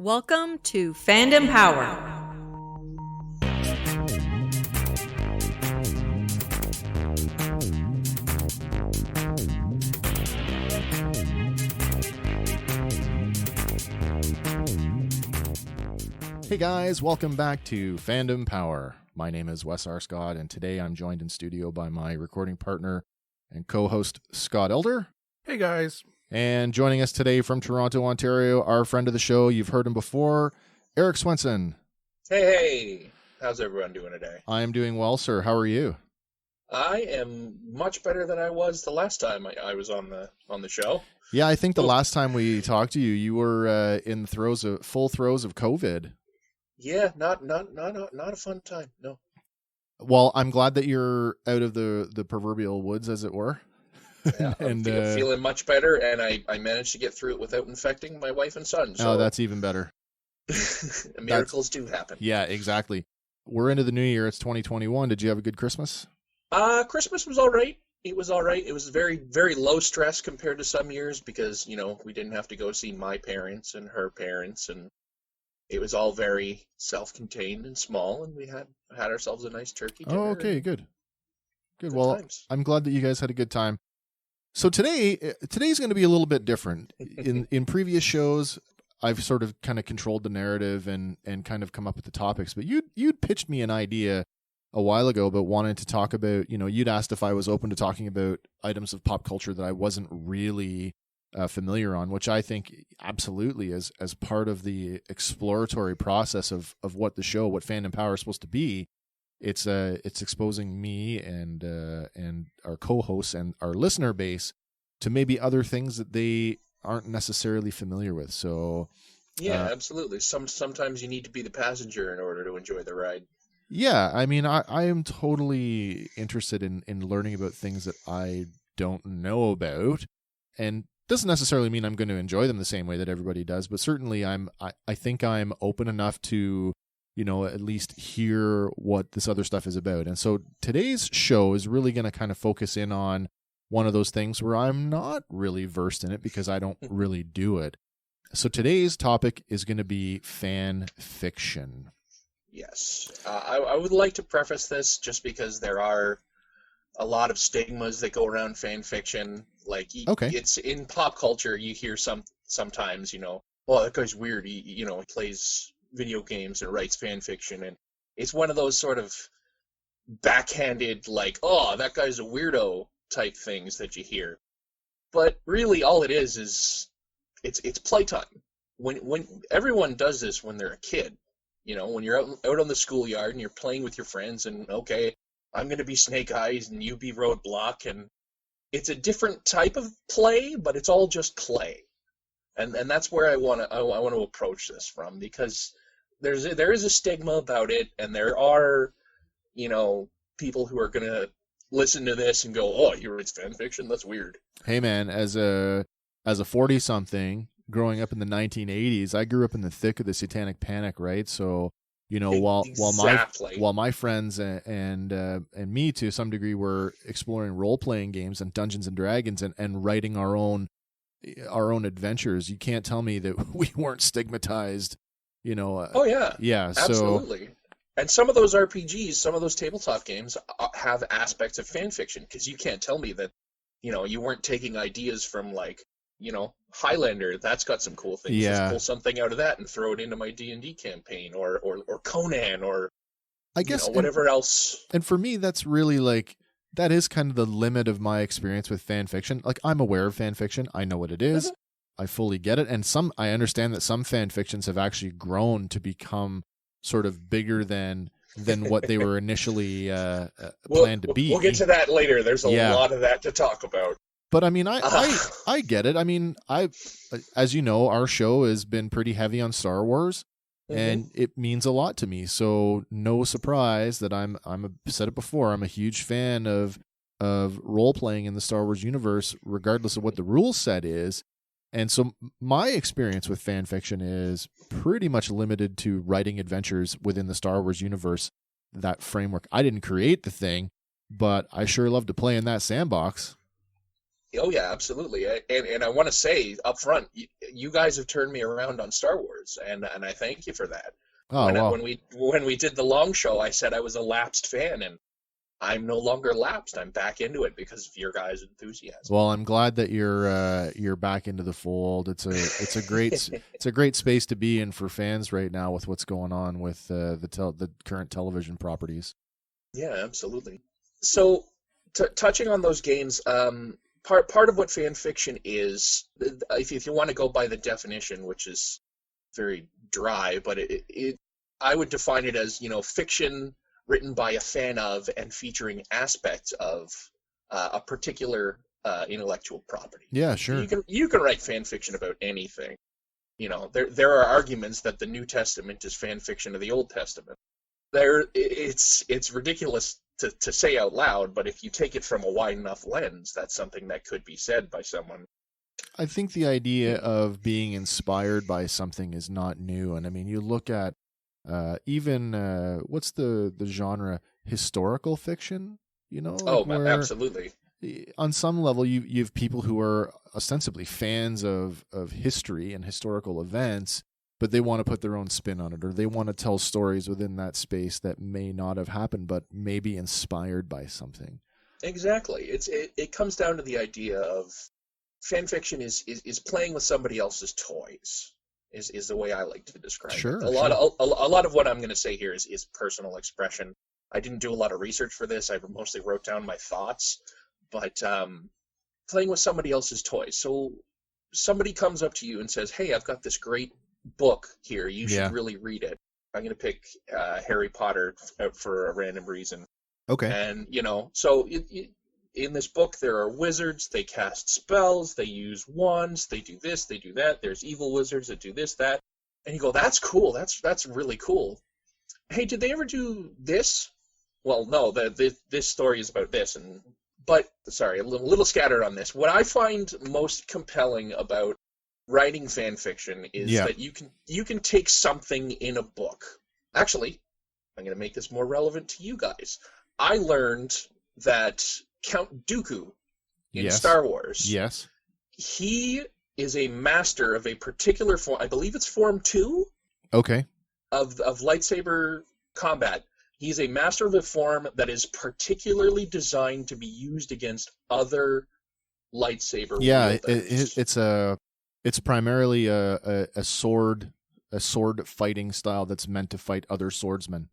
Welcome to Fandom Power. Hey guys, welcome back to Fandom Power. My name is Wes Arscott, and today I'm joined in studio by my recording partner and co-host Scott Elder. Hey guys. And joining us today from Toronto, Ontario, our friend of the show, you've heard him before, Erik Swenson. Hey, how's everyone doing today? I am doing well, sir. How are you? I am much better than I was the last time I was on the show. Yeah, I think the last time we talked to you, you were in the full throes of COVID. Yeah, not a fun time. No. Well, I'm glad that you're out of the proverbial woods, as it were. Yeah, I'm feeling much better, and I managed to get through it without infecting my wife and son. So. Oh, that's even better. Miracles do happen. Yeah, exactly. We're into the new year. It's 2021. Did you have a good Christmas? Christmas was all right. It was all right. It was very, very low stress compared to some years because, we didn't have to go see my parents and her parents, and it was all very self-contained and small, and we had ourselves a nice turkey dinner. Oh, okay, good. Well, times. I'm glad that you guys had a good time. So today's going to be a little bit different. In previous shows, I've sort of kind of controlled the narrative and kind of come up with the topics, but you'd pitched me an idea a while ago about wanting to talk about, you'd asked if I was open to talking about items of pop culture that I wasn't really familiar on, which I think absolutely as part of the exploratory process of what Fandom Power is supposed to be. It's exposing me and our co-hosts and our listener base to maybe other things that they aren't necessarily familiar with. So yeah, absolutely. Sometimes you need to be the passenger in order to enjoy the ride. Yeah, I mean, I am totally interested in learning about things that I don't know about, and doesn't necessarily mean I'm going to enjoy them the same way that everybody does, but certainly I think I'm open enough to at least hear what this other stuff is about. And so today's show is really going to kind of focus in on one of those things where I'm not really versed in it because I don't really do it. So today's topic is going to be fan fiction. Yes. I would like to preface this just because there are a lot of stigmas that go around fan fiction. Like, okay. It's in pop culture, you hear sometimes, well, that guy's weird. He plays video games and writes fan fiction, and it's one of those sort of backhanded, like, oh, that guy's a weirdo type things that you hear. But really, all it is it's playtime. When everyone does this when they're a kid, when you're out on the schoolyard and you're playing with your friends, and okay, I'm gonna be Snake Eyes and you be Roadblock, and it's a different type of play, but it's all just play. And that's where I want to approach this from, because there is a stigma about it, and there are people who are gonna listen to this and go, oh, you write fan fiction? That's weird. Hey man, as a 40-something growing up in the 1980s, I grew up in the thick of the Satanic Panic, right? So while my friends and me to some degree were exploring role-playing games and Dungeons and Dragons and writing our own adventures, you can't tell me that we weren't stigmatized. Oh yeah, yeah, absolutely. So, and some of those RPGs, some of those tabletop games have aspects of fan fiction, because you can't tell me that you weren't taking ideas from, like, Highlander. That's got some cool things. Yeah. Just pull something out of that and throw it into my D&D campaign, or Conan, or I guess whatever else. And for me, that's really like, that is kind of the limit of my experience with fan fiction. Like, I'm aware of fan fiction. I know what it is. Mm-hmm. I fully get it. And I understand that some fan fictions have actually grown to become sort of bigger than what they were initially planned to be. We'll get to that later. There's a lot of that to talk about. But I mean, I get it. I mean, as you know, our show has been pretty heavy on Star Wars, and it means a lot to me. So no surprise that I've said it before, I'm a huge fan of role playing in the Star Wars universe, regardless of what the rule set is. And so my experience with fan fiction is pretty much limited to writing adventures within the Star Wars universe, that framework. I didn't create the thing, but I sure love to play in that sandbox. Oh yeah, absolutely. And I want to say up front, you guys have turned me around on Star Wars, and I thank you for that. Oh well. When we did the long show, I said I was a lapsed fan, and I'm no longer lapsed. I'm back into it because of your guys' enthusiasm. Well, I'm glad that you're back into the fold. It's a great space to be in for fans right now with what's going on with the current television properties. Yeah, absolutely. So, touching on those games, part of what fan fiction is, if you want to go by the definition, which is very dry, but I would define it as, fiction written by a fan of and featuring aspects of a particular intellectual property. Yeah, sure. You can write fan fiction about anything. There are arguments that the New Testament is fan fiction of the Old Testament. It's ridiculous to say out loud, but if you take it from a wide enough lens, that's something that could be said by someone. I think the idea of being inspired by something is not new, and I mean, you look at even what's the genre, historical fiction, Absolutely. On some level you have people who are ostensibly fans of history and historical events, but they want to put their own spin on it, or they want to tell stories within that space that may not have happened but may be inspired by something. Exactly. It comes down to the idea of fan fiction is playing with somebody else's toys. Is the way I like to describe it. A lot of what I'm going to say here is personal expression. I didn't do a lot of research for this. I mostly wrote down my thoughts, but playing with somebody else's toys. So somebody comes up to you and says, "Hey, I've got this great book here. You should really read it." I'm going to pick Harry Potter out for a random reason. Okay. And so in this book, there are wizards. They cast spells. They use wands. They do this. They do that. There's evil wizards that do this, that. And you go, "That's cool. That's really cool. Hey, did they ever do this?" Well, no. This story is about this. But sorry, a little scattered on this. What I find most compelling about writing fan fiction is that you can take something in a book. Actually, I'm going to make this more relevant to you guys. I learned that Count Dooku in Star Wars, he is a master of a particular form. I believe it's Form 2. Okay. Of lightsaber combat. He's a master of a form that is particularly designed to be used against other lightsaber wielders. It's primarily a sword fighting style that's meant to fight other swordsmen.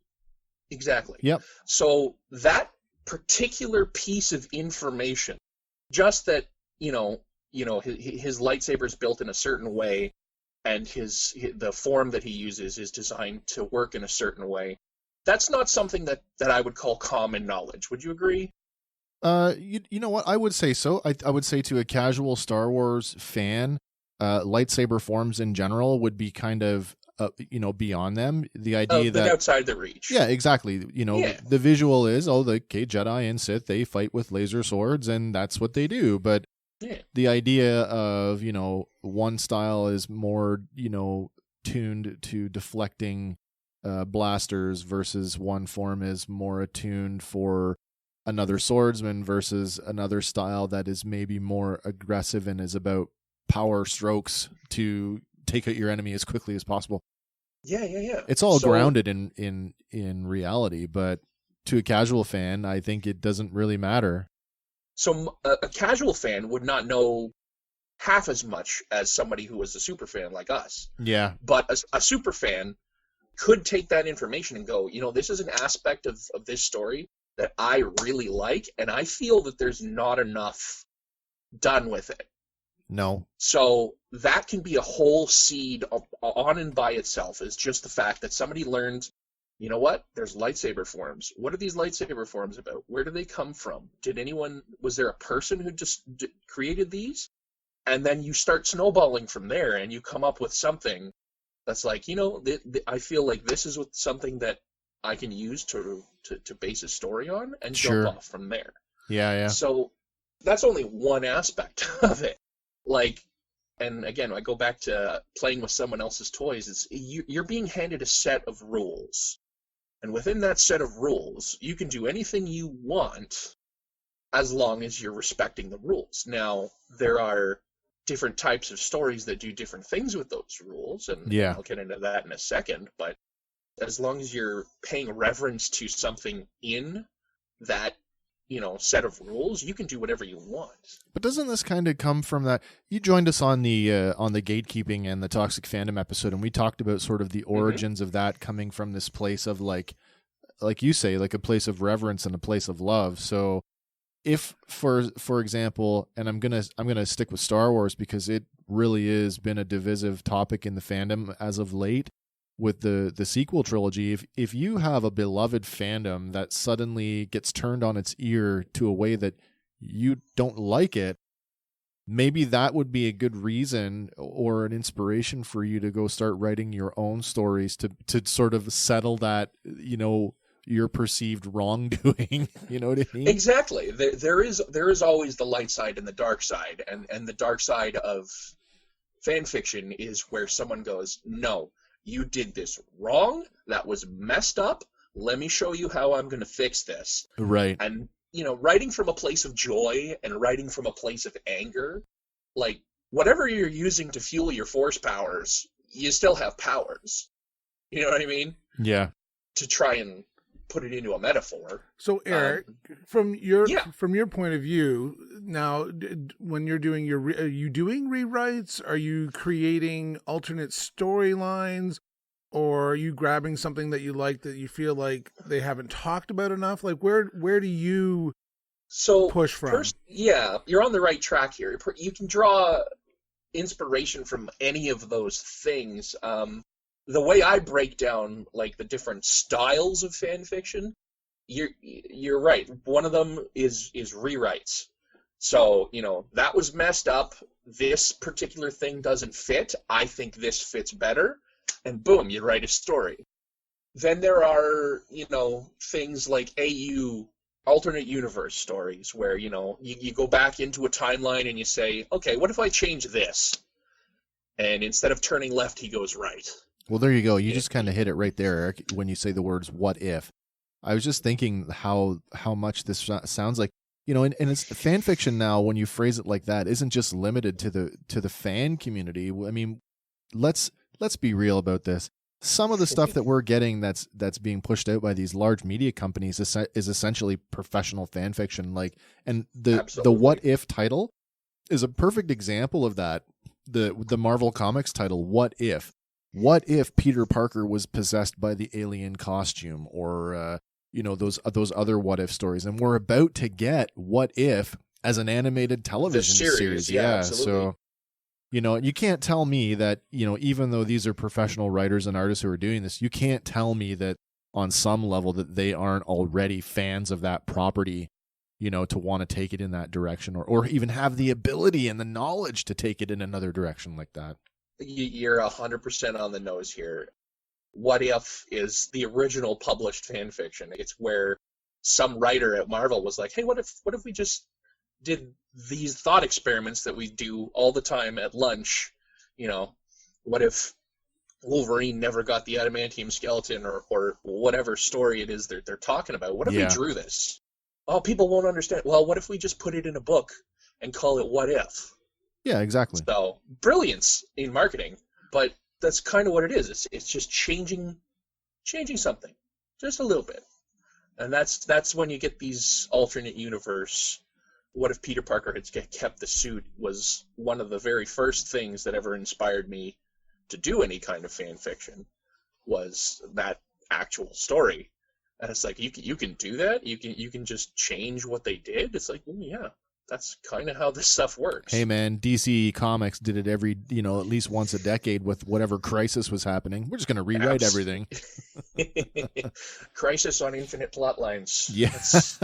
Exactly. Yep. So that particular piece of information, just that his lightsaber is built in a certain way, and the form that he uses is designed to work in a certain way. That's not something that I would call common knowledge. Would you agree? You know what? I would say so. I would say to a casual Star Wars fan, lightsaber forms in general would be kind of beyond them. The idea that outside the reach. Yeah, exactly. The visual is, Jedi and Sith, they fight with laser swords, and that's what they do. But the idea of one style is more tuned to deflecting blasters versus one form is more attuned for another swordsman versus another style that is maybe more aggressive and is about power strokes to take out your enemy as quickly as possible. Yeah. It's all grounded in reality, but to a casual fan, I think it doesn't really matter. So a casual fan would not know half as much as somebody who was a super fan like us. Yeah. But a super fan could take that information and go, this is an aspect of this story that I really like, and I feel that there's not enough done with it. No. So that can be a whole seed on and by itself, is just the fact that somebody learned, there's lightsaber forms. What are these lightsaber forms about? Where do they come from? Was there a person who just created these? And then you start snowballing from there, and you come up with something that's like, I feel like this is something that I can use to base a story on and jump off from there. Yeah. So that's only one aspect of it. And again, I go back to playing with someone else's toys. You're being handed a set of rules. And within that set of rules, you can do anything you want as long as you're respecting the rules. Now, there are different types of stories that do different things with those rules, and I'll get into that in a second, but as long as you're paying reverence to something in that, set of rules, you can do whatever you want. But doesn't this kind of come from that? You joined us on the gatekeeping and the toxic fandom episode, and we talked about sort of the origins of that coming from this place of like you say, like a place of reverence and a place of love. So if for example, and I'm gonna stick with Star Wars because it really has been a divisive topic in the fandom as of late with the sequel trilogy. If you have a beloved fandom that suddenly gets turned on its ear to a way that you don't like it, maybe that would be a good reason or an inspiration for you to go start writing your own stories to sort of settle that, your perceived wrongdoing. You know what I mean? Exactly. There is always the light side and the dark side, and the dark side of fan fiction is where someone goes, no, you did this wrong. That was messed up. Let me show you how I'm going to fix this. Right. And, writing from a place of joy and writing from a place of anger, like, whatever you're using to fuel your force powers, you still have powers. You know what I mean? Yeah. To try and put it into a metaphor. So, Eric, from your point of view, now, when you're doing are you doing rewrites? Are you creating alternate storylines? Or are you grabbing something that you like that you feel like they haven't talked about enough? Like, where do you push from? First, you're on the right track here. You can draw inspiration from any of those things. The way I break down like the different styles of fan fiction, you're right. One of them is rewrites. So, that was messed up. This particular thing doesn't fit. I think this fits better. And boom, you write a story. Then there are, things like AU, alternate universe stories, where, you go back into a timeline and you say, okay, what if I change this? And instead of turning left, he goes right. Well, there you go. You just kind of hit it right there, Eric, when you say the words "what if." I was just thinking how much this sounds like, and it's fan fiction now. When you phrase it like that, isn't just limited to the fan community. I mean, let's be real about this. Some of the stuff that we're getting that's being pushed out by these large media companies is essentially professional fan fiction. Like, and the "what if" title is a perfect example of that. The Marvel Comics title, "What If." What if Peter Parker was possessed by the alien costume, or those other what if stories? And we're about to get What If as an animated television series. Yeah, absolutely. So, you can't tell me that, even though these are professional writers and artists who are doing this, you can't tell me that on some level that they aren't already fans of that property, to want to take it in that direction, or even have the ability and the knowledge to take it in another direction like that. You're 100% on the nose here. What If is the original published fan fiction. It's where some writer at Marvel was like, hey, what if we just did these thought experiments that we do all the time at lunch? What if Wolverine never got the adamantium skeleton, or whatever story it is they're talking about? What if we drew this? Oh, people won't understand. Well, what if we just put it in a book and call it What If? Yeah, exactly. So, brilliance in marketing, but that's kind of what it is. It's just changing something, just a little bit. And that's when you get these alternate universe. What if Peter Parker had kept the suit was one of the very first things that ever inspired me to do any kind of fan fiction, was that actual story. And it's like, you can do that? You can just change what they did? It's like, yeah. That's kind of how this stuff works. Hey, man, DC Comics did it every, at least once a decade with whatever crisis was happening. We're just going to rewrite everything. Crisis on infinite plot lines. Yes.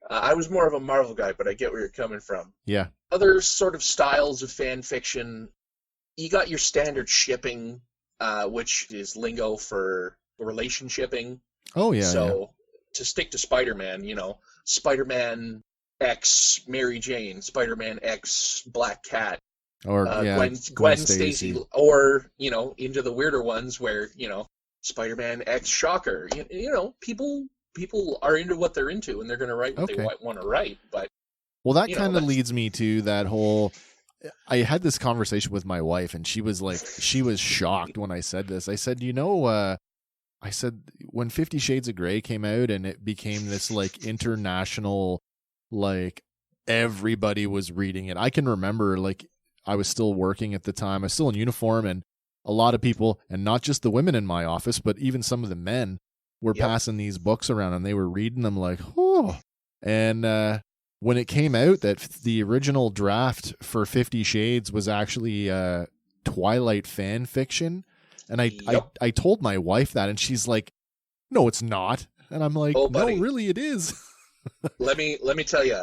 I was more of a Marvel guy, but I get where you're coming from. Yeah. Other sort of styles of fan fiction, you got your standard shipping, which is lingo for relationshipping. Oh, yeah. So to stick to Spider-Man, Spider-Man X Mary Jane, Spider-Man X Black Cat, or Gwen Stacy, or into the weirder ones where Spider-Man X Shocker. People people are into what they're into, and they're going to write what they want to write. But well, that kind of leads me to that whole. I had this conversation with my wife, and she was shocked when I said this. I said, I said when 50 Shades of Grey came out and it became this like international, like everybody was reading it. I can remember like I was still working at the time. I was still in uniform, and a lot of people, and not just the women in my office, but even some of the men were passing these books around, and they were reading them like, oh. And when it came out that the original draft for 50 Shades was actually Twilight fan fiction, and I told my wife that, and she's like, no, it's not. And I'm like, no, really it is. let me tell you,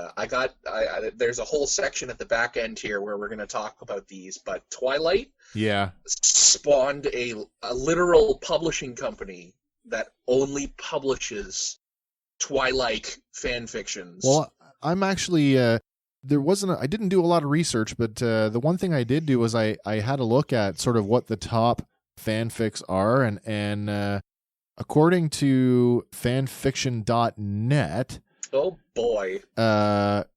there's a whole section at the back end here where we're going to talk about these, but Twilight spawned a literal publishing company that only publishes Twilight fan fictions. Well, I'm actually I didn't do a lot of research, but the one thing I did do was I had a look at sort of what the top fanfics are, and according to Fanfiction.net, oh boy,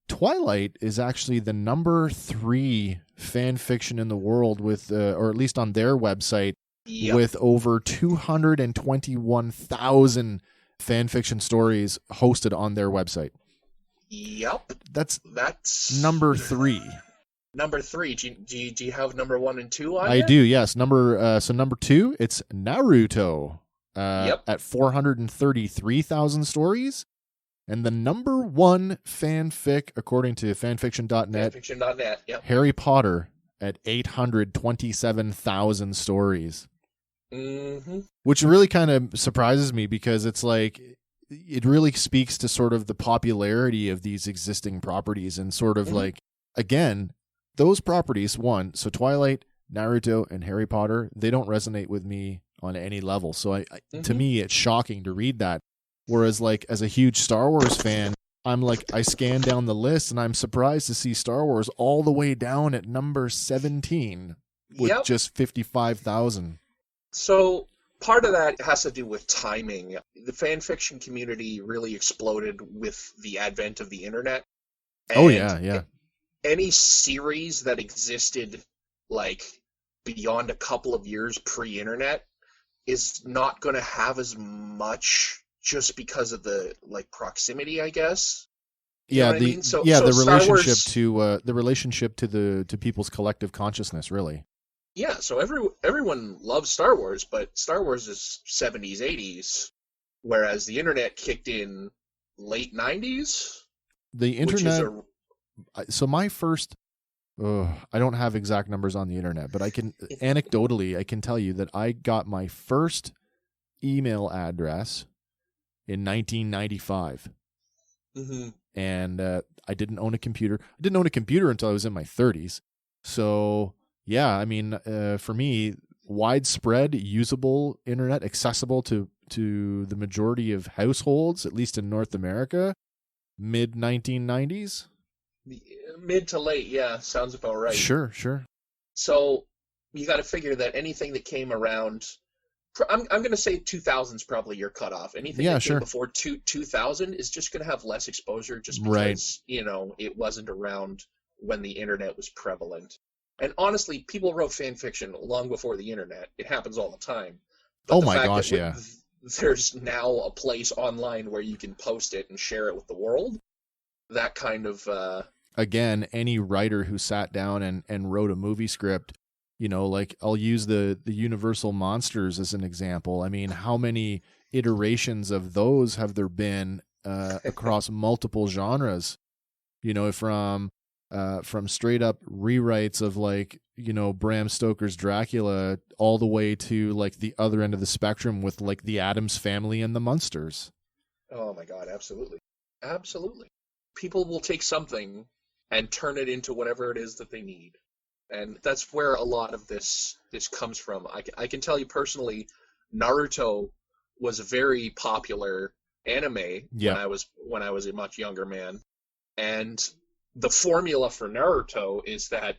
Twilight is actually the number 3 fan fiction in the world with, or at least on their website, with over 221,000 fan fiction stories hosted on their website. Yep. That's number 3. Number 3. Do you have number 1 and 2 on I do, yes. Number 2, it's Naruto at 433,000 stories. And the number 1 fanfic, according to fanfiction.net, yep. Harry Potter at 827,000 stories. Mm-hmm. Which really kind of surprises me, because it's like, it really speaks to sort of the popularity of these existing properties, and sort of like, again, those properties, so Twilight, Naruto, and Harry Potter, they don't resonate with me on any level. So to me, it's shocking to read that. Whereas like as a huge Star Wars fan, I'm like, I scan down the list and I'm surprised to see Star Wars all the way down at number 17 with just 55,000. So part of that has to do with timing. The fan fiction community really exploded with the advent of the internet. And any series that existed like beyond a couple of years pre-internet is not going to have as much, just because of the like proximity, I guess. You know what I mean? The relationship to people's collective consciousness, really. Yeah, so everyone loves Star Wars, but Star Wars is 70s, 80s, whereas the internet kicked in late 90s. The internet. So my first, I don't have exact numbers on the internet, but I can anecdotally I can tell you that I got my first email address in 1995. Mm-hmm. And I didn't own a computer. I didn't own a computer until I was in my 30s. So, yeah, I mean, for me, widespread, usable internet, accessible to the majority of households, at least in North America, mid-1990s? Mid to late, yeah, sounds about right. Sure. So you got to figure that anything that came around... I'm going to say 2000 is probably your cutoff. Anything that came before 2000 is just going to have less exposure, just because it wasn't around when the internet was prevalent. And honestly, people wrote fan fiction long before the internet. It happens all the time. But there's now a place online where you can post it and share it with the world. That kind of... Again, any writer who sat down and wrote a movie script, like I'll use the Universal Monsters as an example. I mean, how many iterations of those have there been across multiple genres? From straight up rewrites of like, Bram Stoker's Dracula all the way to like the other end of the spectrum with like the Addams Family and the Munsters. Oh my God, absolutely. Absolutely. People will take something and turn it into whatever it is that they need. And that's where a lot of this comes from. I can tell you personally, Naruto was a very popular anime when I was a much younger man. And the formula for Naruto is that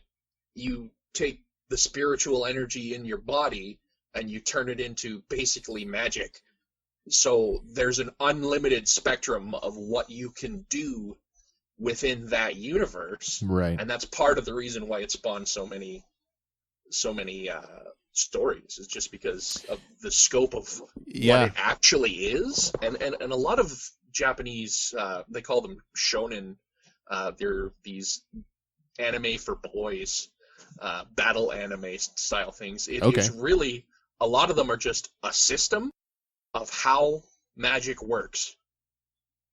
you take the spiritual energy in your body and you turn it into basically magic. So there's an unlimited spectrum of what you can do within that universe, Right. and that's part of the reason why it spawned so many stories, is just because of the scope of what it actually is. And a lot of Japanese, they call them shonen, they're these anime for boys, battle anime style things. It is really, a lot of them are just a system of how magic works.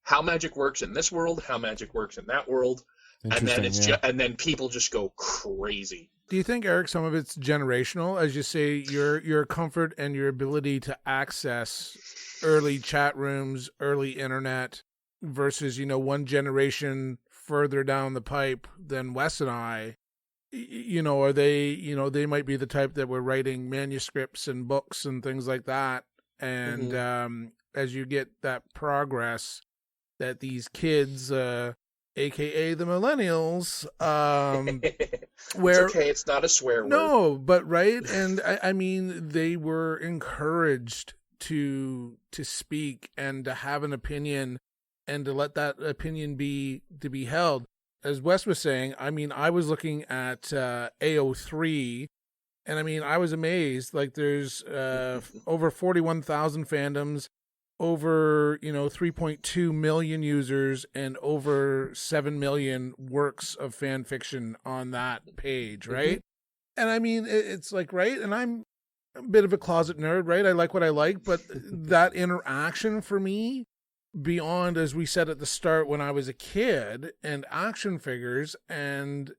How magic works in this world, how magic works in that world, and then and then people just go crazy. Do you think, Eric, some of it's generational? As you say, your comfort and your ability to access early chat rooms, early internet, versus, one generation further down the pipe than Wes and I, are they, they might be the type that were writing manuscripts and books and things like that. And as you get that progress, that these kids, AKA the millennials, where it's okay, it's not a swear word. No, but right, and I mean, they were encouraged to speak and to have an opinion, and to let that opinion be held. As Wes was saying, I mean, I was looking at AO3, and I mean, I was amazed. Like, there's over 41,000 fandoms, over 3.2 million users, and over 7 million works of fan fiction on that page, right? And I mean, it's like, right, and I'm a bit of a closet nerd, right? I like what I like, but that interaction for me, beyond, as we said at the start, when I was a kid, and action figures, and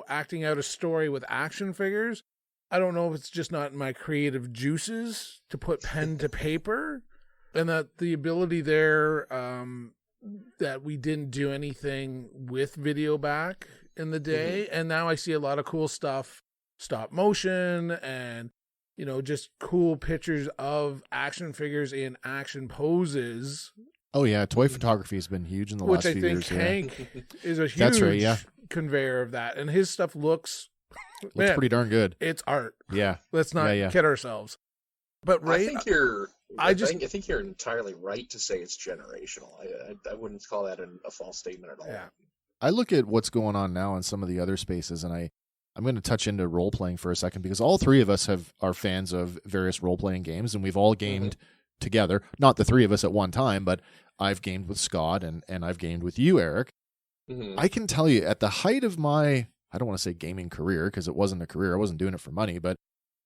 acting out a story with action figures, I don't know if it's just not in my creative juices to put pen to paper. And that the ability there, that we didn't do anything with video back in the day. And now I see a lot of cool stuff, stop motion, and, just cool pictures of action figures in action poses. Oh, yeah. Toy photography has been huge in the last few years. Which I think Hank is a huge conveyor of that. And his stuff looks pretty darn good. It's art. Yeah. Let's not kid ourselves. But right, I think you're entirely right to say it's generational. I wouldn't call that a false statement at all. Yeah. I look at what's going on now in some of the other spaces, and I'm going to touch into role-playing for a second, because all three of us are fans of various role-playing games, and we've all gamed together. Not the three of us at one time, but I've gamed with Scott, and I've gamed with you, Eric. I can tell you, at the height of my, I don't want to say gaming career, because it wasn't a career. I wasn't doing it for money, but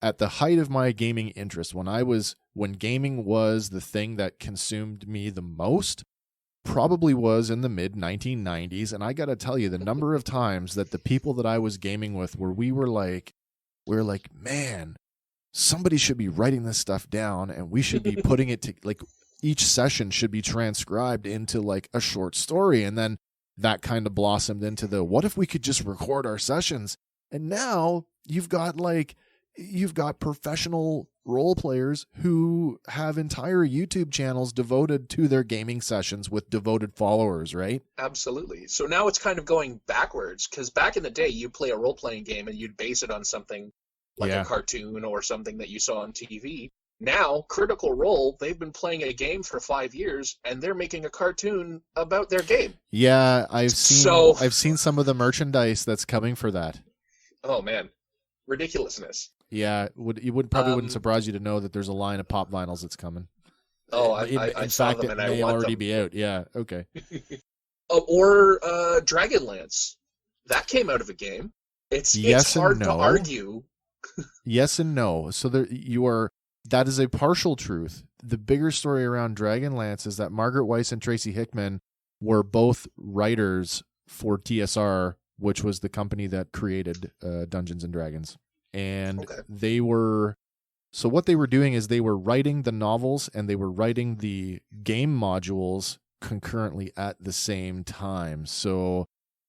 at the height of my gaming interest, when gaming was the thing that consumed me the most, probably was in the mid 1990s. And I got to tell you, the number of times that the people that I was gaming with, where we were like, man, somebody should be writing this stuff down, and we should be putting it to, like, each session should be transcribed into like a short story. And then that kind of blossomed into what if we could just record our sessions? And now you've got professional role players who have entire YouTube channels devoted to their gaming sessions with devoted followers, right? Absolutely. So now it's kind of going backwards, because back in the day, you play a role-playing game and you'd base it on something like a cartoon or something that you saw on TV. Now, Critical Role, they've been playing a game for 5 years, and they're making a cartoon about their game. Yeah, I've seen some of the merchandise that's coming for that. Oh, man. Ridiculousness. Yeah, wouldn't surprise you to know that there's a line of pop vinyls that's coming. Oh, I saw them, and I want them. It may already be out. Yeah, okay. Or Dragonlance. That came out of a game. It's hard to argue. Yes and no. So that is a partial truth. The bigger story around Dragonlance is that Margaret Weiss and Tracy Hickman were both writers for TSR, which was the company that created Dungeons and Dragons. And so what they were doing is they were writing the novels and they were writing the game modules concurrently at the same time. So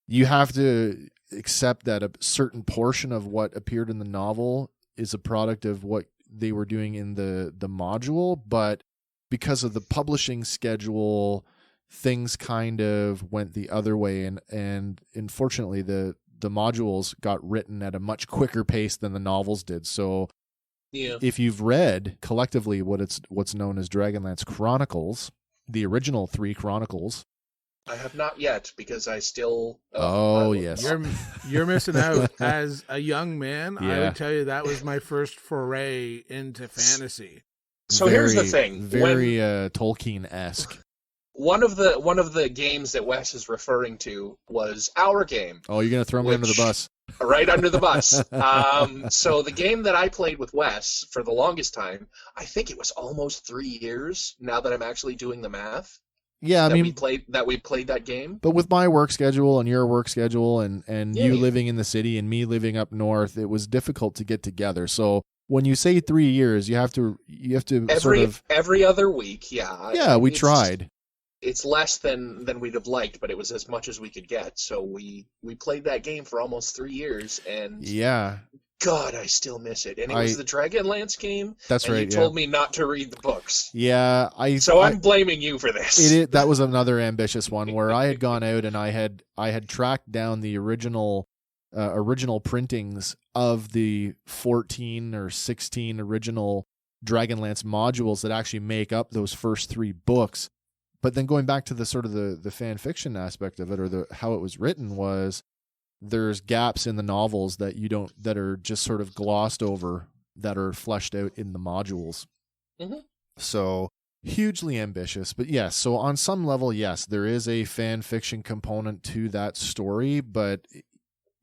you have to accept that a certain portion of what appeared in the novel is a product of what they were doing in the module, but because of the publishing schedule, things kind of went the other way, and unfortunately the modules got written at a much quicker pace than the novels did. So Yeah. If you've read collectively what's known as Dragonlance Chronicles, the original 3 Chronicles. I have not yet because I still. Yes. You're missing out. As a young man, I Yeah. would tell you that was my first foray into fantasy. So here's the thing. Very Tolkien-esque. One of the games that Wes is referring to was our game. Oh, you're gonna throw me under the bus. Right under the bus. So the game that I played with Wes for the longest time, I think it was almost 3 years. Now that I'm actually doing the math. Yeah, we played that game. But with my work schedule and your work schedule and Yeah, you yeah. living in the city and me living up north, it was difficult to get together. So when you say 3 years, you have to every other week. Yeah. Yeah, we tried. It's less than we'd have liked, but it was as much as we could get. So we played that game for almost 3 years, and Yeah. God, I still miss it. And it was the Dragonlance game. That's and right. You told me not to read the books. Yeah, I'm blaming you for this. That was another ambitious one where I had gone out and I had tracked down the original printings of the 14 or 16 original Dragonlance modules that actually make up those first 3 books. But then going back to the sort of the fan fiction aspect of it, or how it was written, was there's gaps in the novels that are just sort of glossed over, that are fleshed out in the modules. Mm-hmm. So hugely ambitious, but yes. So on some level, yes, there is a fan fiction component to that story, but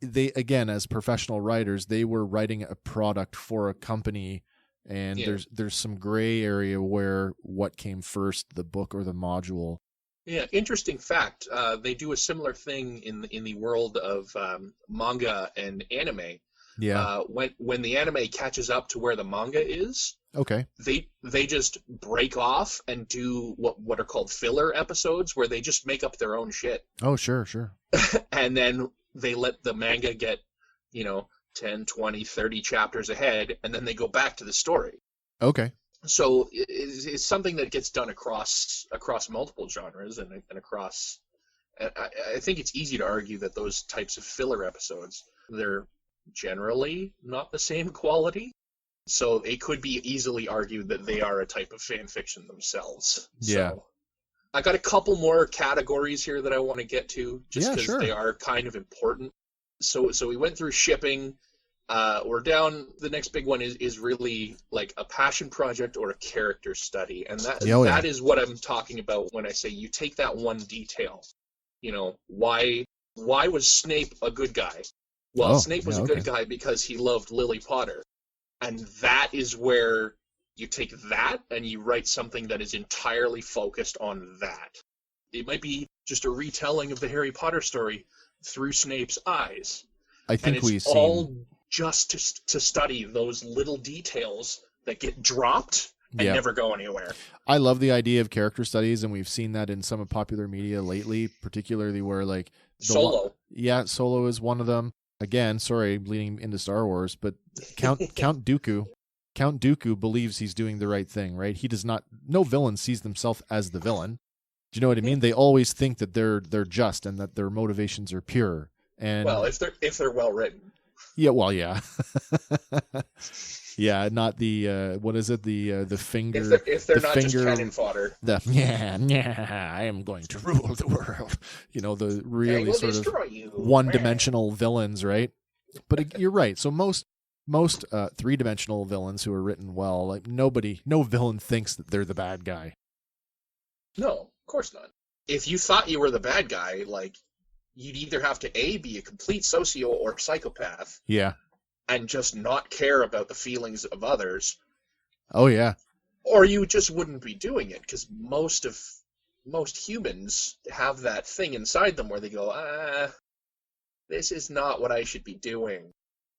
they, again, as professional writers, they were writing a product for a company. And there's some gray area where what came first, the book or the module. Yeah, interesting fact. They do a similar thing in the world of manga and anime. Yeah. When the anime catches up to where the manga is, okay, they just break off and do what are called filler episodes, where they just make up their own shit. Oh, sure. And then they let the manga get, 10, 20, 30 chapters ahead, and then they go back to the story. Okay. So it's something that gets done across multiple genres and across. I think it's easy to argue that those types of filler episodes, they're generally not the same quality. So it could be easily argued that they are a type of fan fiction themselves. Yeah. So I got a couple more categories here that I want to get to, just because they are kind of important. So we went through shipping. We're down. The next big one is really like a passion project or a character study, and that is what I'm talking about when I say you take that one detail. Why was Snape a good guy? Well, Snape was a good guy because he loved Lily Potter, and that is where you take that and you write something that is entirely focused on that. It might be just a retelling of the Harry Potter story through Snape's eyes. I think we've seen all just to study those little details that get dropped and never go anywhere. I love the idea of character studies, and we've seen that in some of popular media lately, particularly where like Solo. Solo is one of them. Again, sorry, leaning into Star Wars, but Count Dooku believes he's doing the right thing, right? He does not. No villain sees themselves as the villain. Do you know what I mean? They always think that they're just and that their motivations are pure. And well, if they're well written. Yeah, well, yeah. Yeah, not the what is it? The finger. If they're not just cannon fodder. I am going to rule the world. The really sort of one-dimensional villains, right? But you're right. So most three-dimensional villains who are written well, like no villain thinks that they're the bad guy. No, of course not. If you thought you were the bad guy, like, you'd either have to be a complete socio or psychopath. Yeah. And just not care about the feelings of others. Oh yeah. Or you just wouldn't be doing it, because most humans have that thing inside them where they go, this is not what I should be doing.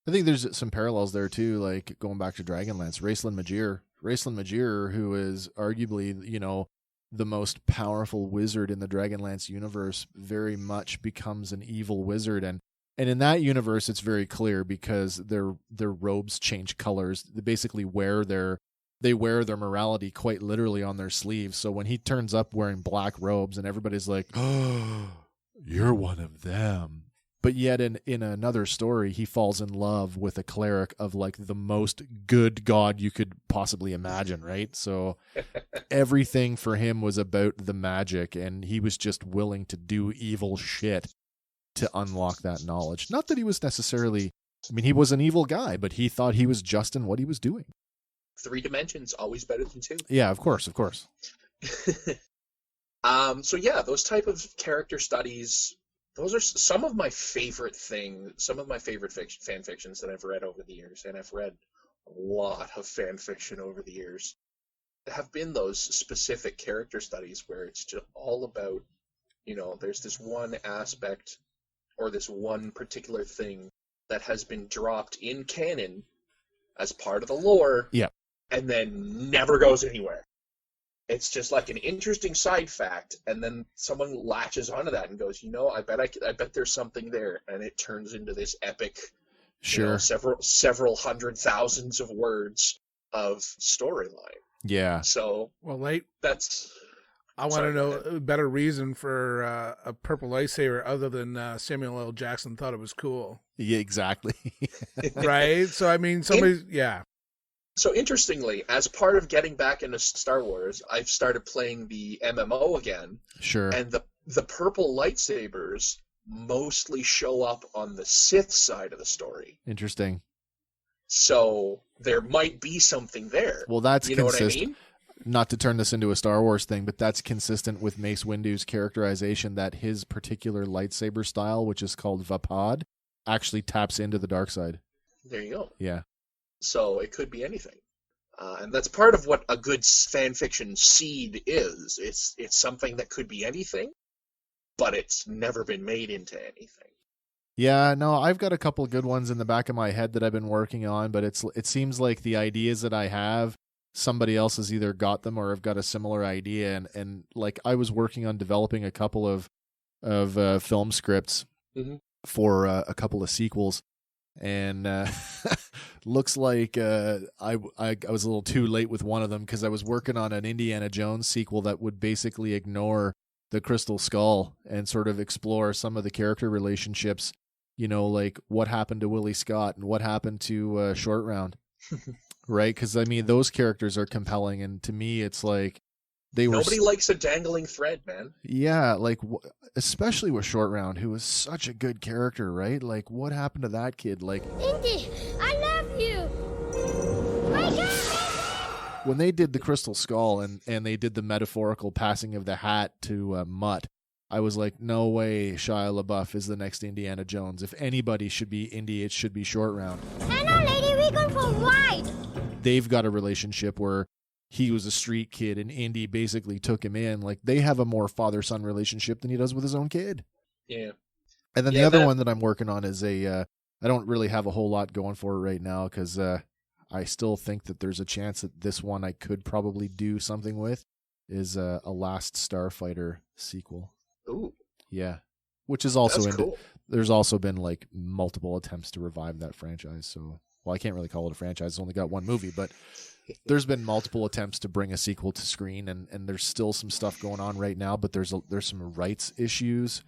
I think there's some parallels there too, like going back to Dragonlance, Raistlin Majir, who is arguably, the most powerful wizard in the Dragonlance universe, very much becomes an evil wizard, and in that universe it's very clear because their robes change colors. They basically wear their morality quite literally on their sleeves. So when he turns up wearing black robes and everybody's like, "Oh, you're one of them," But yet in another story, he falls in love with a cleric of like the most good god you could possibly imagine, right? So everything for him was about the magic, and he was just willing to do evil shit to unlock that knowledge. Not that he was necessarily, I mean, he was an evil guy, but he thought he was just in what he was doing. 3 dimensions, always better than 2. Yeah, of course. So yeah, those type of character studies, those are some of my favorite things, some of my favorite fan fictions that I've read over the years, and I've read a lot of fan fiction over the years, have been those specific character studies where it's just all about, there's this one aspect or this one particular thing that has been dropped in canon as part of the lore, and then never goes anywhere. It's just like an interesting side fact, and then someone latches onto that and goes, I bet there's something there, and it turns into this epic, several hundred thousands of words of storyline. Yeah. So, that's. I want to know a better reason for a purple lightsaber other than Samuel L. Jackson thought it was cool. Yeah, exactly. Right? So, I mean, So interestingly, as part of getting back into Star Wars, I've started playing the MMO again. Sure. And the purple lightsabers mostly show up on the Sith side of the story. Interesting. So there might be something there. Well, that's consistent. Know what I mean? Not to turn this into a Star Wars thing, but that's consistent with Mace Windu's characterization that his particular lightsaber style, which is called Vapad, actually taps into the dark side. There you go. Yeah. So it could be anything. And that's part of what a good fan fiction seed is. It's something that could be anything, but it's never been made into anything. Yeah, no, I've got a couple of good ones in the back of my head that I've been working on, but it seems like the ideas that I have, somebody else has either got them or have got a similar idea. And like I was working on developing a couple of film scripts for a couple of sequels. And looks like I was a little too late with one of them because I was working on an Indiana Jones sequel that would basically ignore the Crystal Skull and sort of explore some of the character relationships, like what happened to Willie Scott and what happened to Short Round, right? Because, I mean, those characters are compelling, and to me it's like Nobody likes a dangling thread, man. Yeah, like especially with Short Round, who was such a good character, right? Like, what happened to that kid? Like, Indy, I love you. My God. When they did the Crystal Skull and they did the metaphorical passing of the hat to Mutt, I was like, no way Shia LaBeouf is the next Indiana Jones. If anybody should be Indy, it should be Short Round. Hello, lady, we going for a ride. They've got a relationship where he was a street kid and Indy basically took him in. Like, they have a more father-son relationship than he does with his own kid. Yeah. And then the other one that I'm working on is I don't really have a whole lot going for it right now because I still think that there's a chance that this one I could probably do something with is a Last Starfighter sequel. Ooh. Yeah. Which is also cool. There's also been like multiple attempts to revive that franchise. So, well, I can't really call it a franchise. It's only got one movie, but there's been multiple attempts to bring a sequel to screen, and there's still some stuff going on right now, but there's some rights issues.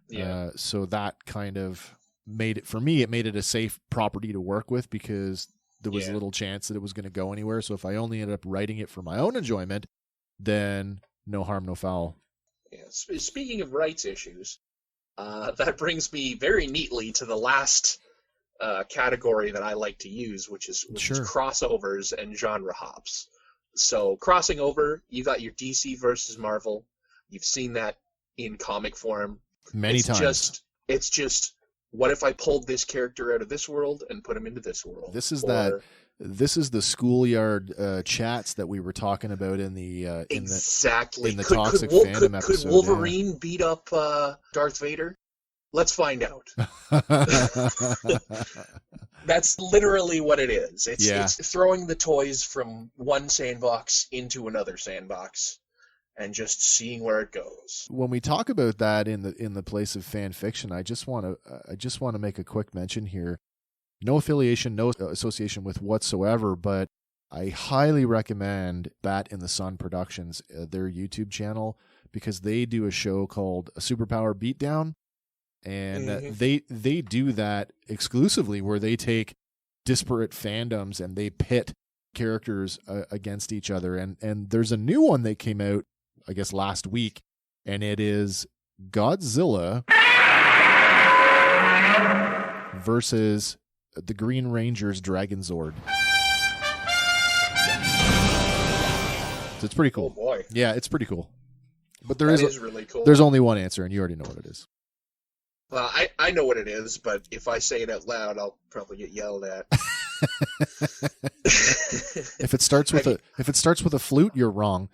Yeah. So that kind of made it, for me, it made it a safe property to work with because there was little chance that it was going to go anywhere. So if I only ended up writing it for my own enjoyment, then no harm, no foul. Yeah. Speaking of rights issues, that brings me very neatly to the last category that I like to use, which is crossovers and genre hops. So crossing over, you got your DC versus Marvel. You've seen that in comic form many times. It's just, what if I pulled this character out of this world and put him into this world? This is the schoolyard chats that we were talking about in the exactly in the Toxic Fandom episode. Could Wolverine beat up Darth Vader? Let's find out. That's literally what it is. It's throwing the toys from one sandbox into another sandbox and just seeing where it goes. When we talk about that in the place of fan fiction, I just want to make a quick mention here. No affiliation, no association with whatsoever, but I highly recommend Bat in the Sun Productions, their YouTube channel, because they do a show called Superpower Beatdown. and they do that exclusively, where they take disparate fandoms and they pit characters against each other. And there's a new one that came out, I guess, last week, and it is Godzilla versus the Green Ranger's Dragonzord. So it's pretty cool. Oh boy. Yeah, it's pretty cool. But That is really cool. There's only one answer, and you already know what it is. Well, I know what it is, but if I say it out loud, I'll probably get yelled at. If it starts with a flute, you're wrong.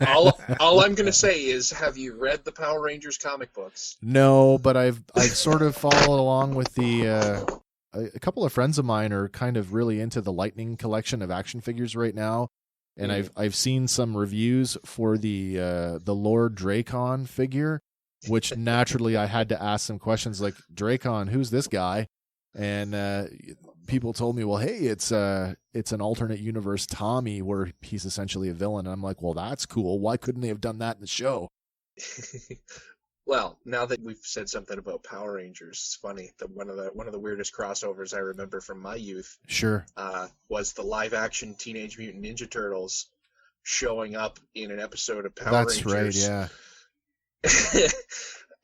all I'm gonna say is, have you read the Power Rangers comic books? No, but I've sort of followed along with the. A couple of friends of mine are kind of really into the Lightning collection of action figures right now, and I've seen some reviews for the Lord Dracon figure, which naturally I had to ask some questions like, Dracon, who's this guy? And people told me, well, hey, it's an alternate universe Tommy where he's essentially a villain. And I'm like, well, that's cool. Why couldn't they have done that in the show? Well, now that we've said something about Power Rangers, it's funny that one of the weirdest crossovers I remember from my youth, sure, was the live action Teenage Mutant Ninja Turtles showing up in an episode of Power That's Rangers. Right, yeah.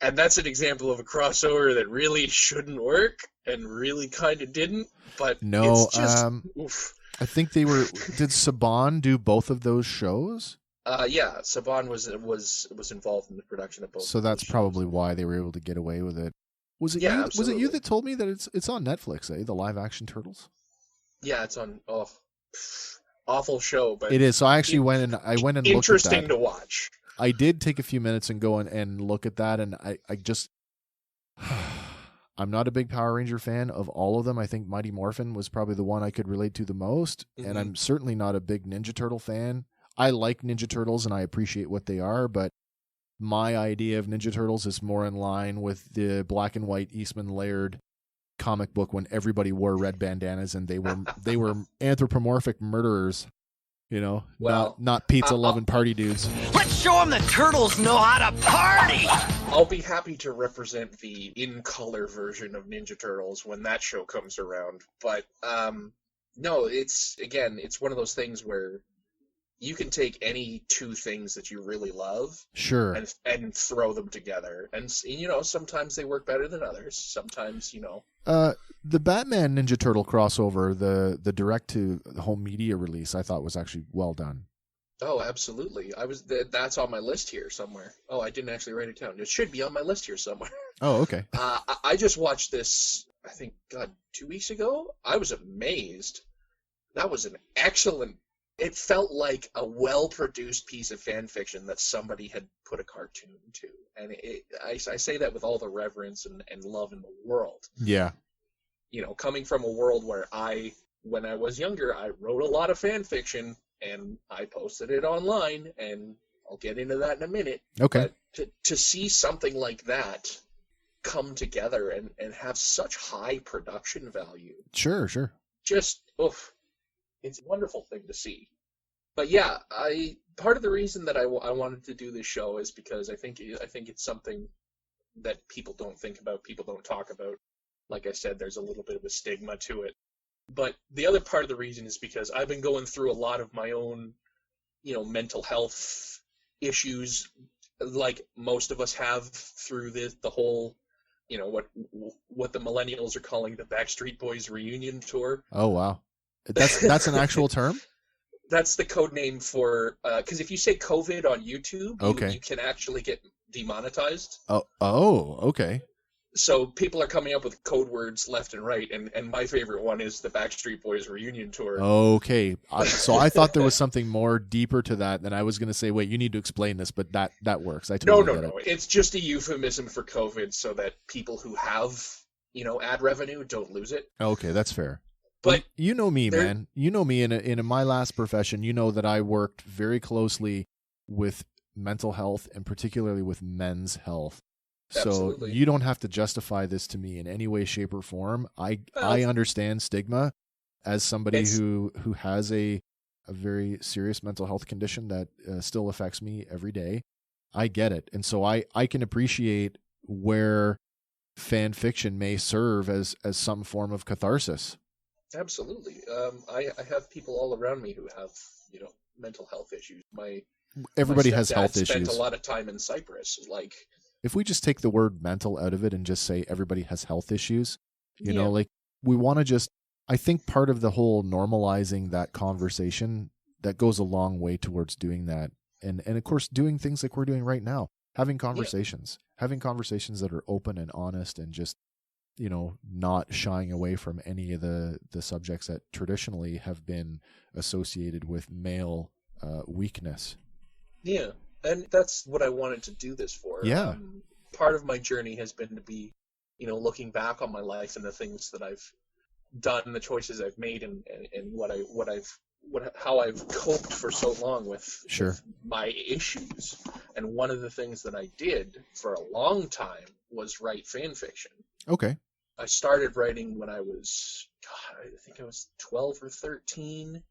And that's an example of a crossover that really shouldn't work and really kind of didn't. But no, it's just, oof. I think did Saban do both of those shows? Yeah, Saban was involved in the production of both. So that's probably why they were able to get away with it. Was it Yeah, you? absolutely. Was it you that told me that it's on Netflix? The live action Turtles. Yeah, it's on. Oh, awful show, but it is. So I actually went and looked at that. Interesting to watch. I did take a few minutes and go and look at that, and I just I'm not a big Power Ranger fan of all of them. I think Mighty Morphin was probably the one I could relate to the most, and I'm certainly not a big Ninja Turtle fan. I like Ninja Turtles and I appreciate what they are, but my idea of Ninja Turtles is more in line with the black and white Eastman Laird comic book when everybody wore red bandanas and they were anthropomorphic murderers. You know, well, not pizza-loving party dudes. Let's show them the turtles know how to party! I'll be happy to represent the in-color version of Ninja Turtles when that show comes around. But, no, it's one of those things where you can take any two things that you really love, sure, and throw them together. And, sometimes they work better than others. Sometimes, the Batman Ninja Turtle crossover, the direct-to-home media release, I thought was actually well done. Oh, absolutely. That's on my list here somewhere. Oh, I didn't actually write it down. It should be on my list here somewhere. Oh, okay. I just watched this, I think, 2 weeks ago. I was amazed. That was an excellent... It felt like a well-produced piece of fan fiction that somebody had put a cartoon to. And I say that with all the reverence and love in the world. Yeah. Coming from a world where when I was younger, I wrote a lot of fan fiction, and I posted it online, and I'll get into that in a minute. Okay. But to see something like that come together and have such high production value. Sure. Just, it's a wonderful thing to see. But yeah, part of the reason that I wanted to do this show is because I think it's something that people don't think about, people don't talk about. Like I said, there's a little bit of a stigma to it. But the other part of the reason is because I've been going through a lot of my own, mental health issues, like most of us have through the whole, what the millennials are calling the Backstreet Boys reunion tour. Oh, wow. That's an actual term? That's the code name for, because if you say COVID on YouTube, okay, you can actually get demonetized. Oh, okay. So people are coming up with code words left and right, and my favorite one is the Backstreet Boys reunion tour. Okay. So I thought there was something more deeper to that, and I was going to say, wait, you need to explain this, but that works. I totally get it. No. It's just a euphemism for COVID so that people who have, ad revenue don't lose it. Okay, that's fair. But you know me, man. You know me in my last profession. You know that I worked very closely with mental health and particularly with men's health. So absolutely. You don't have to justify this to me in any way, shape, or form. I understand stigma as somebody who has a very serious mental health condition that still affects me every day. I get it. And so I can appreciate where fan fiction may serve as some form of catharsis. Absolutely. I have people all around me who have, mental health issues. Everybody my has health stepdad spent issues. a lot of time in Cyprus. Like, if we just take the word mental out of it and just say everybody has health issues, you know, Yeah. like we want to just, I think part of the whole normalizing that conversation, that goes a long way towards doing that. And of course, doing things like we're doing right now, having conversations that are open and honest and just, not shying away from any of the subjects that traditionally have been associated with male weakness. Yeah, and that's what I wanted to do this for. Yeah. Part of my journey has been to be, looking back on my life and the things that I've done, the choices I've made, and how I've coped for so long with, Sure. with my issues. And one of the things that I did for a long time was write fan fiction. Okay. I started writing when I was, I think I was 12 or 13,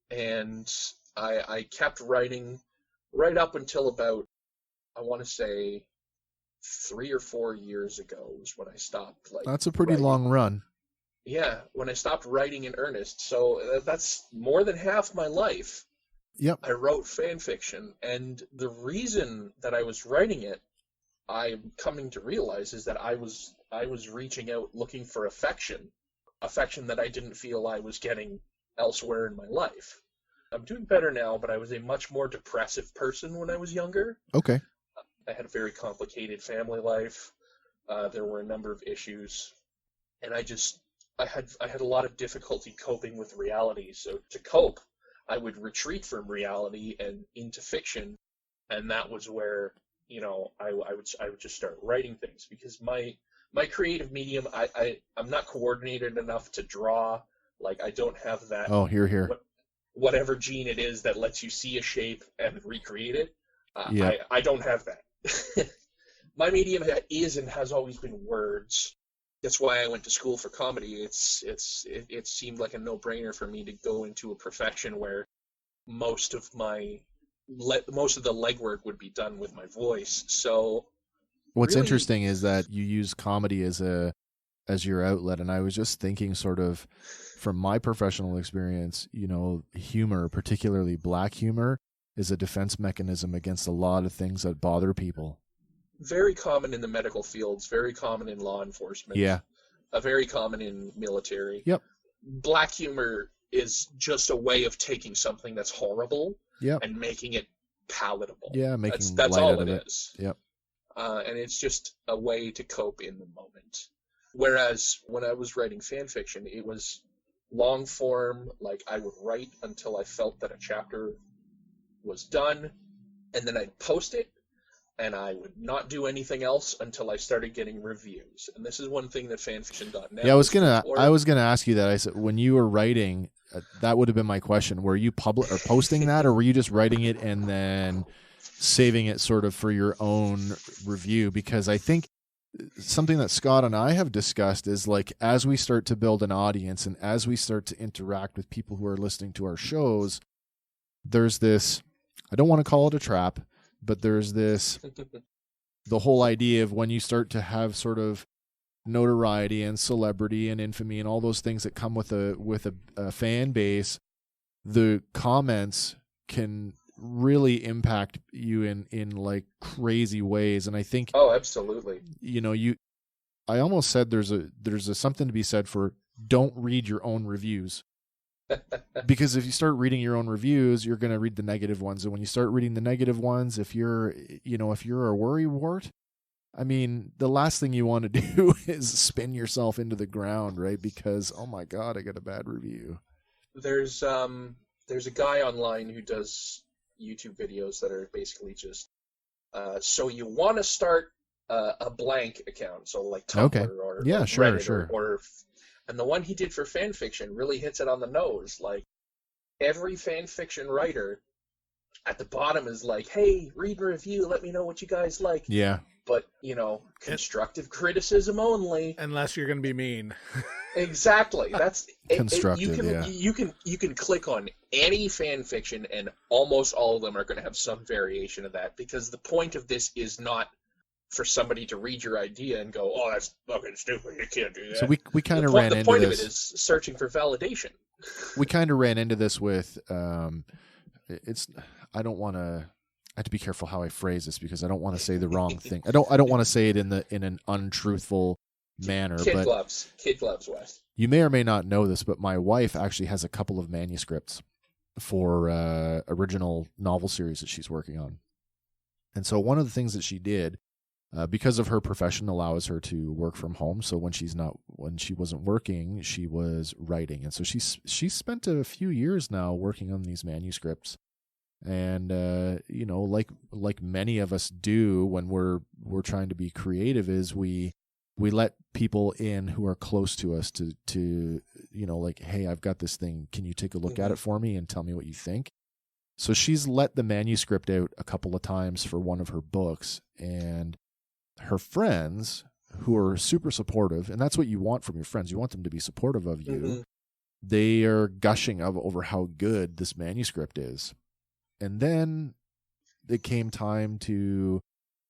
and I kept writing right up until about, I want to say, 3 or 4 years ago was when I stopped. That's a pretty writing. long run. Yeah, when I stopped writing in earnest. So that's more than half my life. Yep. I wrote fan fiction, and the reason that I was writing it, I'm coming to realize, is that I was reaching out looking for affection that I didn't feel I was getting elsewhere in my life. I'm doing better now, but I was a much more depressive person when I was younger. Okay. I had a very complicated family life. There were a number of issues, and I had a lot of difficulty coping with reality. So to cope, I would retreat from reality and into fiction, and that was where I would just start writing things, because my creative medium, I'm not coordinated enough to draw. Like, I don't have that. Oh, here. Whatever gene it is that lets you see a shape and recreate it. Yeah. I don't have that. My medium is and has always been words. That's why I went to school for comedy. It seemed like a no-brainer for me to go into a profession where most of the legwork would be done with my voice. So what's really interesting is that you use comedy as your outlet, and I was just thinking, sort of from my professional experience, humor, particularly black humor, is a defense mechanism against a lot of things that bother people. Very common in the medical fields, very common in law enforcement. Yeah. Very common in military. Yep. Black humor is just a way of taking something that's horrible and making it palatable. Yeah, making that's light all out of it it. is. Yep. And it's just a way to cope in the moment. Whereas when I was writing fan fiction, it was long form. Like, I would write until I felt that a chapter was done, and then I'd post it, and I would not do anything else until I started getting reviews. And this is one thing that fanfiction.net. Yeah, I was gonna ask you that. I said, when you were writing, that would have been my question. Were you posting that, or were you just writing it and then saving it sort of for your own review? Because I think something that Scott and I have discussed is, like, as we start to build an audience and as we start to interact with people who are listening to our shows, there's this, I don't want to call it a trap, but there's this, the whole idea of when you start to have sort of notoriety and celebrity and infamy and all those things that come with a fan base, the comments can really impact you in like crazy ways. And I think, oh, absolutely. I almost said there's a something to be said for don't read your own reviews. Because if you start reading your own reviews, you're going to read the negative ones. And when you start reading the negative ones, if you're a worrywart, I mean, the last thing you want to do is spin yourself into the ground, right? Because, oh my God, I got a bad review. There's a guy online who does YouTube videos that are basically just, so you want to start a blank account, so like Tumblr or Reddit or and the one he did for fanfiction really hits it on the nose. Like, every fanfiction writer at the bottom is like, hey, read and review, let me know what you guys like. Yeah. But, constructive criticism only. Unless you're going to be mean. Exactly. That's constructive. You can click on any fan fiction, and almost all of them are going to have some variation of that, because the point of this is not for somebody to read your idea and go, "Oh, that's fucking stupid. You can't do that." So we kind of ran into this. The point of it is searching for validation. We kind of ran into this with I don't want to. I have to be careful how I phrase this because I don't want to say the wrong thing. I don't want to say it in an untruthful manner. Kid gloves, Wes. You may or may not know this, but my wife actually has a couple of manuscripts for original novel series that she's working on. And so one of the things that she did, because of her profession, allows her to work from home. So when she wasn't working, she was writing, and so she's spent a few years now working on these manuscripts. And like many of us do when we're trying to be creative, is we let people in who are close to us to like, hey, I've got this thing. Can you take a look at it for me and tell me what you think? So she's let the manuscript out a couple of times for one of her books, and her friends, who are super supportive, and that's what you want from your friends. You want them to be supportive of you. Mm-hmm. They are gushing over how good this manuscript is. And then it came time to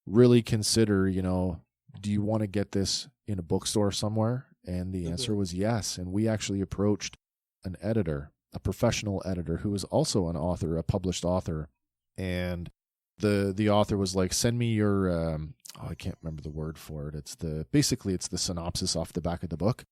really consider, do you want to get this in a bookstore somewhere? And the answer was yes. And we actually approached an editor, a professional editor who is also an author, a published author. And the author was like, send me your, I can't remember the word for it. It's the synopsis off the back of the book.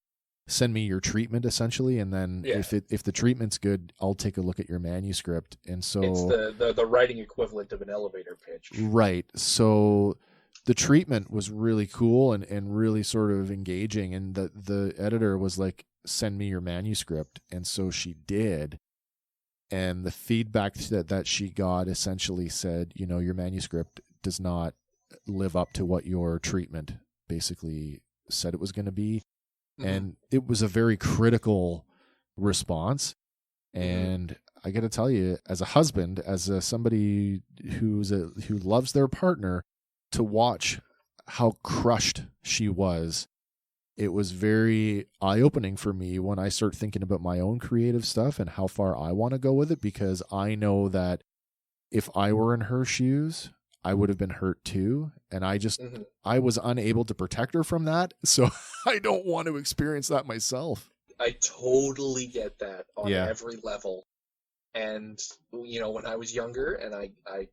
Send me your treatment, essentially, and then if the treatment's good, I'll take a look at your manuscript. And so it's the writing equivalent of an elevator pitch, right? So the treatment was really cool and really sort of engaging, and the editor was like, "Send me your manuscript," and so she did. And the feedback that she got essentially said, your manuscript does not live up to what your treatment basically said it was going to be. And it was a very critical response. And I got to tell you, as a husband, as somebody who loves their partner, to watch how crushed she was, it was very eye-opening for me when I start thinking about my own creative stuff and how far I want to go with it, because I know that if I were in her shoes, I would have been hurt too. And I was unable to protect her from that. So I don't want to experience that myself. I totally get that on every level. And, when I was younger and I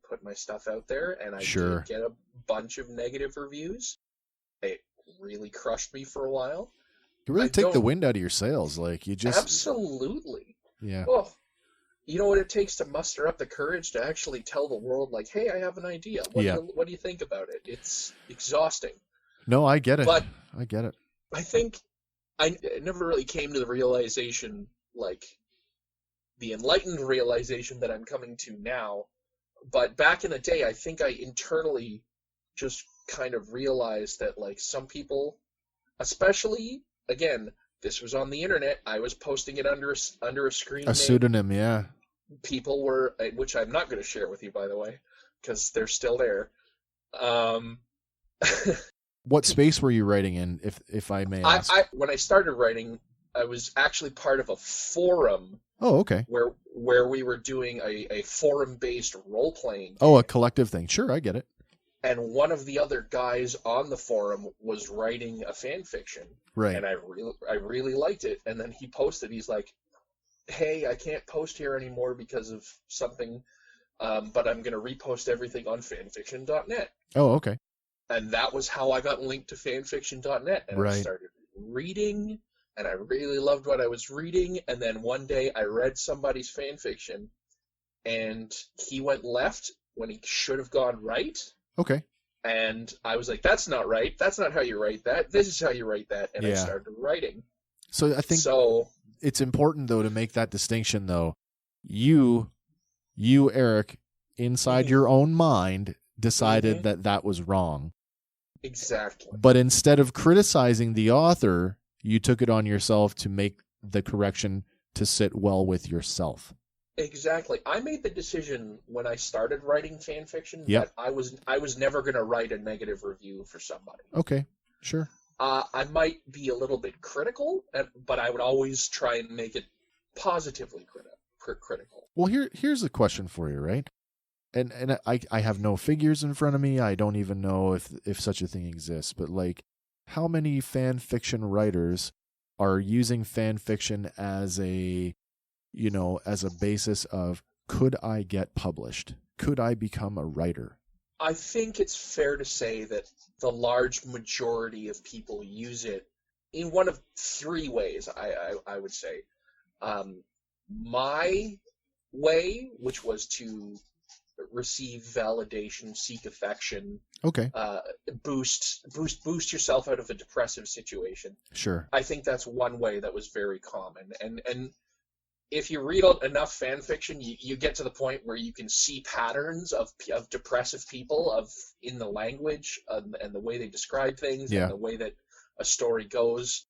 put my stuff out there and I did get a bunch of negative reviews, it really crushed me for a while. You really take the wind out of your sails. Like, you just... Absolutely. Yeah. Oh, you know what it takes to muster up the courage to actually tell the world, like, hey, I have an idea. What do you think about it? It's exhausting. No, I get it. But I get it. I think I never really came to the realization, like, the enlightened realization that I'm coming to now. But back in the day, I think I internally just kind of realized that, like, some people, especially, again, this was on the internet. I was posting it under a screen name. A pseudonym, yeah. People were, which I'm not going to share with you, by the way, because they're still there. What space were you writing in, if I may ask? When I started writing, I was actually part of a forum. Oh, okay. Where we were doing a forum-based role-playing game. Oh, a collective thing. Sure, I get it. And one of the other guys on the forum was writing a fan fiction. Right. And I really liked it. And then he posted, he's like, hey, I can't post here anymore because of something, but I'm going to repost everything on fanfiction.net. Oh, okay. And that was how I got linked to fanfiction.net. And I started reading, and I really loved what I was reading. And then one day I read somebody's fanfiction, and he went left when he should have gone right. Okay. And I was like, that's not right. That's not how you write that. This is how you write that. And I started writing. So I think it's important, though, to make that distinction, though. You Eric, inside your own mind, decided that was wrong. Exactly. But instead of criticizing the author, you took it on yourself to make the correction to sit well with yourself. Exactly. I made the decision when I started writing fan fiction that I was never going to write a negative review for somebody. Okay, sure. I might be a little bit critical, but I would always try and make it positively critical. Well, here's a question for you, right? and I have no figures in front of me. I don't even know if such a thing exists, but like, how many fan fiction writers are using fan fiction as a, as a basis of, could I get published? Could I become a writer? I think it's fair to say that the large majority of people use it in one of three ways, I would say. My way, which was to receive validation, seek affection, okay, boost yourself out of a depressive situation. Sure. I think that's one way that was very common. And if you read enough fan fiction, you get to the point where you can see patterns of depressive people in the language and the way they describe things and the way that a story goes.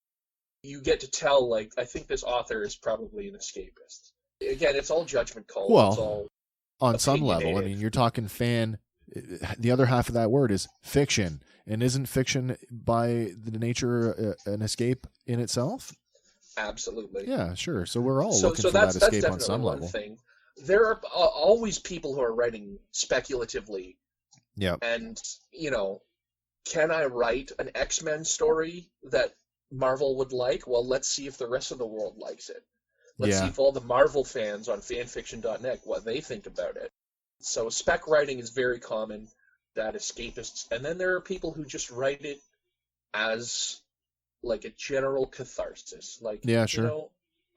You get to tell, like, I think this author is probably an escapist. Again, it's all judgment call. Well, it's all on some level, I mean, you're talking fan. The other half of that word is fiction, and isn't fiction by the nature an escape in itself? Absolutely. Yeah, sure. So we're all looking for that escape on some level. Thing. There are always people who are writing speculatively. Yeah. And, can I write an X-Men story that Marvel would like? Well, let's see if the rest of the world likes it. Let's see if all the Marvel fans on fanfiction.net, what they think about it. So spec writing is very common, that escapists. And then there are people who just write it as like a general catharsis. Like,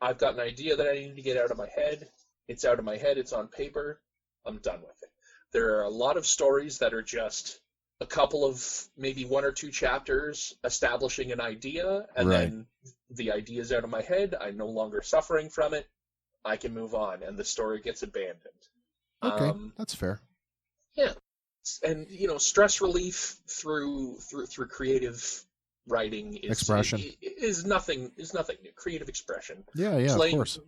I've got an idea that I need to get out of my head. It's out of my head. It's on paper. I'm done with it. There are a lot of stories that are just a couple of maybe one or two chapters establishing an idea, and then the idea is out of my head. I'm no longer suffering from it. I can move on, and the story gets abandoned. Okay, that's fair. Yeah, and stress relief through creative writing is nothing new. Creative expression. Yeah, Playing of course.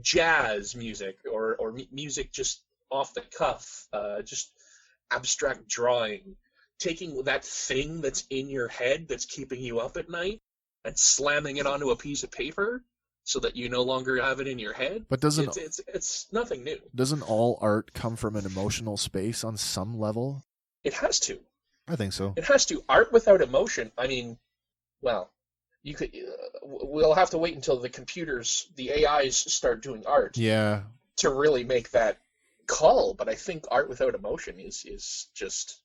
Jazz music or music just off the cuff, just abstract drawing. Taking that thing that's in your head that's keeping you up at night and slamming it onto a piece of paper so that you no longer have it in your head. But it's nothing new. Doesn't all art come from an emotional space on some level? It has to. I think so. It has to. Art without emotion. I mean, well, you could. We'll have to wait until the AIs start doing art. Yeah. To really make that call, but I think art without emotion is just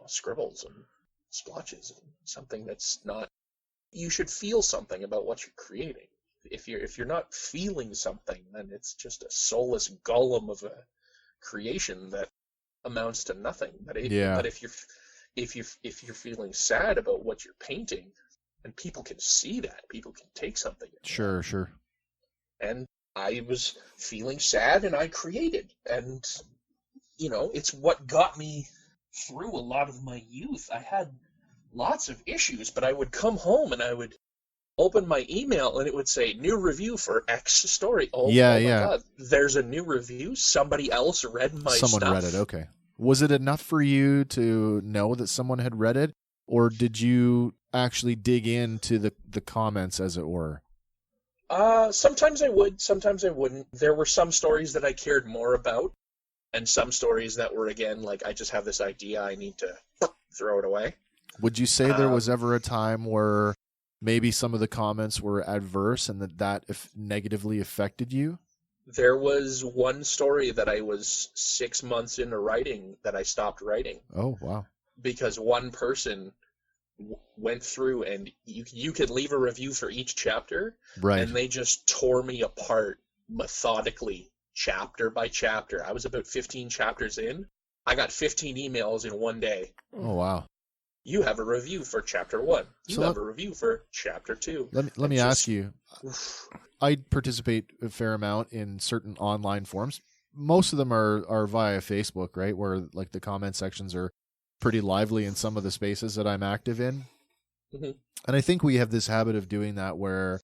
scribbles and splotches and something that's not. You should feel something about what you're creating. If you're not feeling something, then it's just a soulless golem of a creation that amounts to nothing. But if you're feeling sad about what you're painting, and people can see that, people can take something. Sure. And I was feeling sad, and I created, and it's what got me through a lot of my youth. I had lots of issues, but I would come home and I would open my email and it would say new review for X story. Oh my God, there's a new review. Somebody else read my stuff. Someone read it. Okay. Was it enough for you to know that someone had read it, or did you actually dig into the comments, as it were? Sometimes I would, sometimes I wouldn't. There were some stories that I cared more about, and some stories that were, again, like, I just have this idea, I need to throw it away. Would you say there was ever a time where maybe some of the comments were adverse and that negatively affected you? There was one story that I was 6 months into writing that I stopped writing. Oh, wow. Because one person went through, and you could leave a review for each chapter, right? And they just tore me apart methodically, chapter by chapter. I was about 15 chapters in. I got 15 emails in one day. Oh, wow. You have a review for chapter 1. You have a review for chapter 2. Let me ask you. I participate a fair amount in certain online forums. Most of them are via Facebook, right? Where like the comment sections are pretty lively in some of the spaces that I'm active in. Mm-hmm. And I think we have this habit of doing that where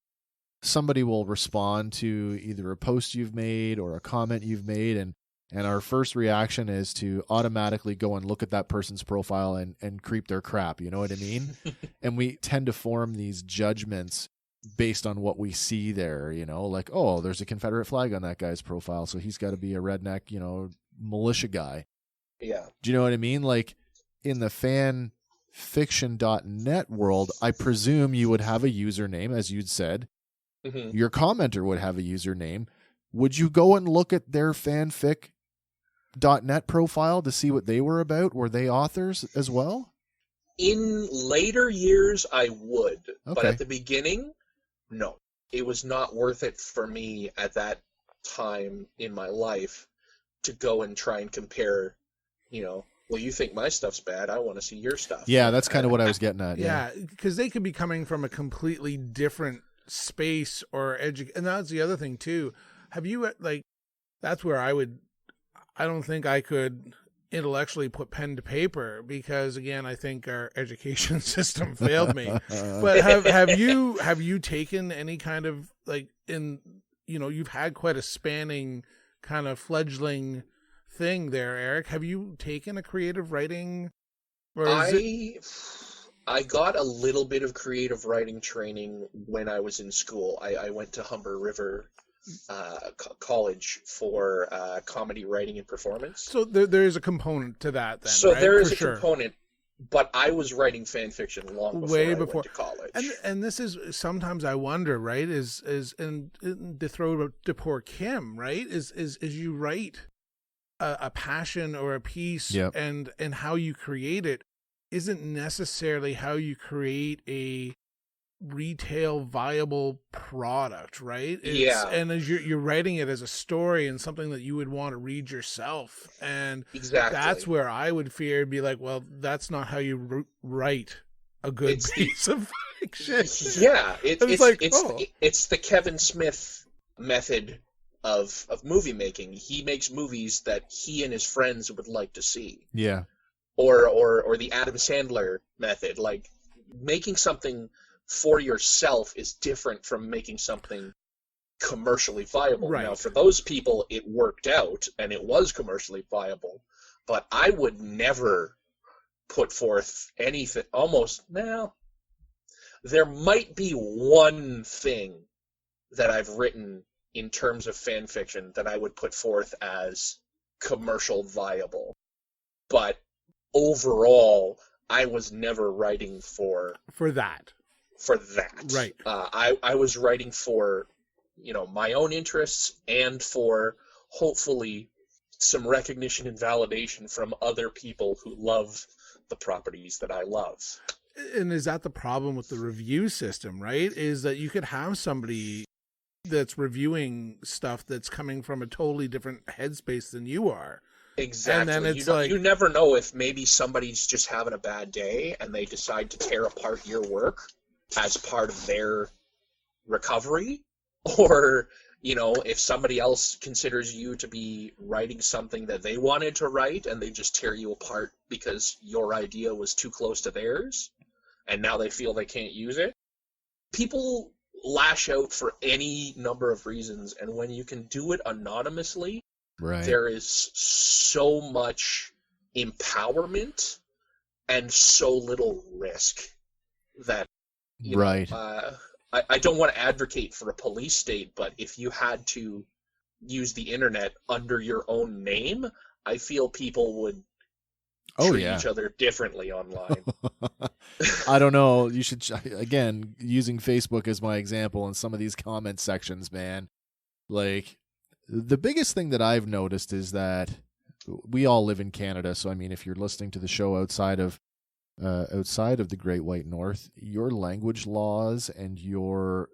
somebody will respond to either a post you've made or a comment you've made, and our first reaction is to automatically go and look at that person's profile and creep their crap, you know what I mean? And we tend to form these judgments based on what we see there, like, oh, there's a Confederate flag on that guy's profile, so he's got to be a redneck, militia guy. Yeah. Do you know what I mean? Like in the Fanfiction.net world, I presume you would have a username, as you'd said. Mm-hmm. Your commenter would have a username. Would you go and look at their fanfic.net profile to see what they were about? Were they authors as well? In later years, I would. But Okay. at the beginning, no. It was not worth it for me at that time in my life to go and try and compare, well, you think my stuff's bad, I want to see your stuff. Yeah, that's kind of what I was getting at. Yeah, because they could be coming from a completely different space or and that's the other thing too. Have you, that's where I don't think I could intellectually put pen to paper, because again, I think our education system failed me. But have you taken any kind of, you've had quite a spanning kind of fledgling thing there, Eric. Have you taken a creative writing? I got a little bit of creative writing training when I was in school. I went to Humber River College for comedy writing and performance. So there is a component to that then, so right? there is For a sure. component, but I was writing fan fiction long before I went to college. And this is, sometimes I wonder, right, is and to throw to poor Kim, right, is you write a passion or a piece, yep. and how you create it isn't necessarily how you create a retail viable product, right? And as you're writing it as a story and something that you would want to read yourself, and exactly, that's where I would fear, be like, well, that's not how you write a good piece of fiction. Yeah, it's the Kevin Smith method of movie making. He makes movies that he and his friends would like to see. Yeah. Or the Adam Sandler method, like making something for yourself is different from making something commercially viable. Right. Now, for those people, it worked out and it was commercially viable, but I would never put forth anything. There might be one thing that I've written in terms of fan fiction that I would put forth as commercial viable, but overall, I was never writing for that. Right. I was writing for, my own interests and for hopefully some recognition and validation from other people who love the properties that I love. And is that the problem with the review system, right? Is that you could have somebody that's reviewing stuff that's coming from a totally different headspace than you are. Exactly. And then it's you never know if maybe somebody's just having a bad day and they decide to tear apart your work as part of their recovery, or if somebody else considers you to be writing something that they wanted to write and they just tear you apart because your idea was too close to theirs and now they feel they can't use it. People lash out for any number of reasons, and when you can do it anonymously, right, there is so much empowerment and so little risk that right. I don't want to advocate for a police state, but if you had to use the internet under your own name, I feel people would treat each other differently online. I don't know. You should, again, using Facebook as my example in some of these comment sections, man. Like, the biggest thing that I've noticed is that we all live in Canada. So, I mean, if you're listening to the show outside of the Great White North, your language laws and your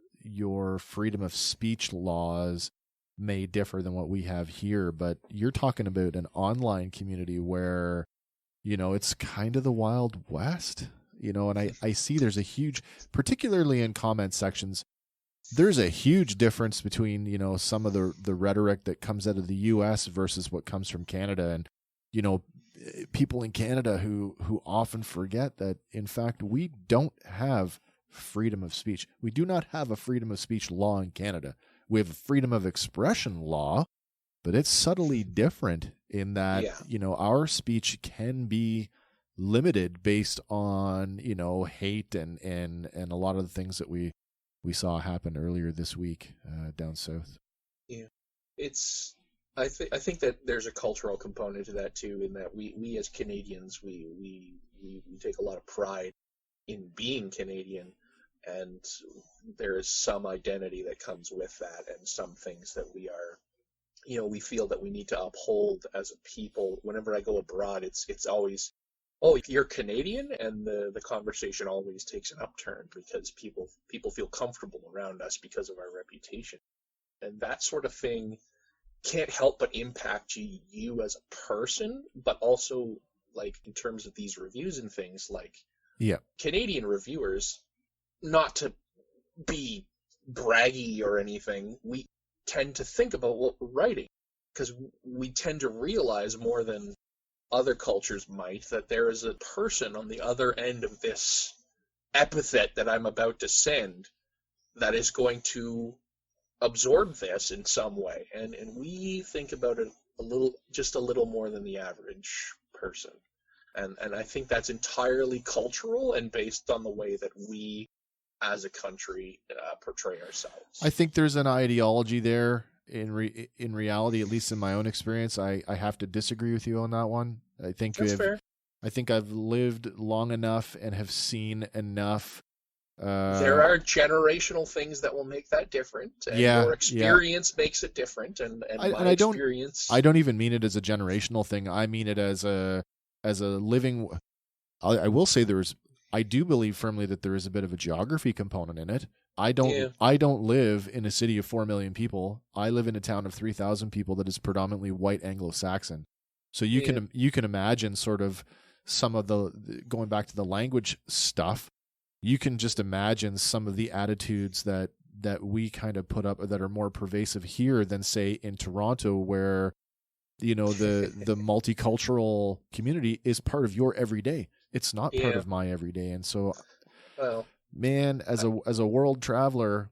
freedom of speech laws may differ than what we have here. But you're talking about an online community where, it's kind of the Wild West, and I see there's a huge, particularly in comment sections, there's a huge difference between, some of the rhetoric that comes out of the U.S. versus what comes from Canada. And, people in Canada who often forget that, in fact, we don't have freedom of speech. We do not have a freedom of speech law in Canada. We have a freedom of expression law, but it's subtly different in that, our speech can be limited based on, hate and a lot of the things that we saw happen earlier this week down south. Yeah. It's I think that there's a cultural component to that too, in that we as Canadians we take a lot of pride in being Canadian, and there is some identity that comes with that, and some things that we are, we feel that we need to uphold as a people. Whenever I go abroad, it's always, oh, you're Canadian, and the conversation always takes an upturn because people feel comfortable around us because of our reputation, and that sort of thing can't help but impact you as a person, but also like in terms of these reviews and things, like Canadian reviewers, not to be braggy or anything, we tend to think about what we're writing, because we tend to realize more than other cultures might that there is a person on the other end of this epithet that I'm about to send that is going to absorb this in some way, and we think about it just a little more than the average person, and I think that's entirely cultural and based on the way that we as a country portray ourselves. I think there's an ideology there. In reality, at least in my own experience, I have to disagree with you on that one. I think that's fair. I think I've lived long enough and have seen enough. There are generational things that will make that different, and your experience makes it different, and my experience. I don't even mean it as a generational thing. I mean it as a living. I will say I do believe firmly that there is a bit of a geography component in it. I don't live in a city of 4 million people. I live in a town of 3,000 people that is predominantly white Anglo-Saxon. So you can imagine sort of some of the going back to the language stuff. You can just imagine some of the attitudes that we kind of put up that are more pervasive here than, say, in Toronto, where the multicultural community is part of your everyday. It's not part of my everyday. And so, man, as a world traveler,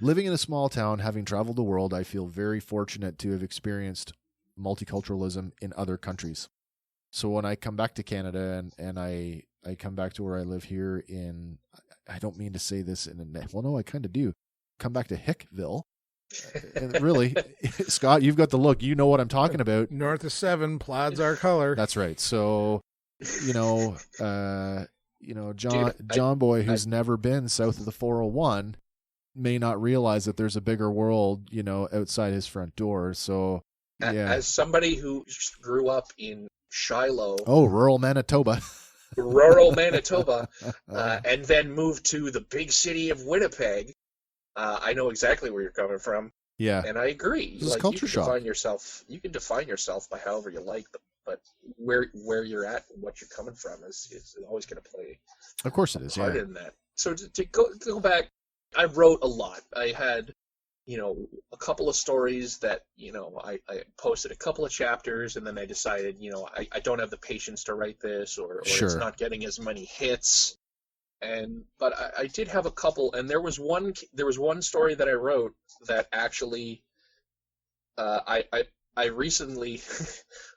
living in a small town, having traveled the world, I feel very fortunate to have experienced multiculturalism in other countries. So when I come back to Canada and I come back to where I live here I don't mean to say this no, I kind of do. Come back to Hickville. And really, Scott, you've got the look. You know what I'm talking about. North of 7, plaid's our color. That's right. So, John Boy, who's never been south of the 401, may not realize that there's a bigger world, outside his front door. So, as somebody who grew up in Shiloh, rural Manitoba, and then moved to the big city of Winnipeg, I know exactly where you're coming from. Yeah, and I agree. This is culture shock. You can define yourself by however you like, but where you're at and what you're coming from is always going to play. Of course, it is. Part in that. So to go back, I wrote a lot. I had, a couple of stories that I posted a couple of chapters, and then I decided, I don't have the patience to write this, or it's not getting as many hits. But I did have a couple, and there was one story that I wrote that actually I recently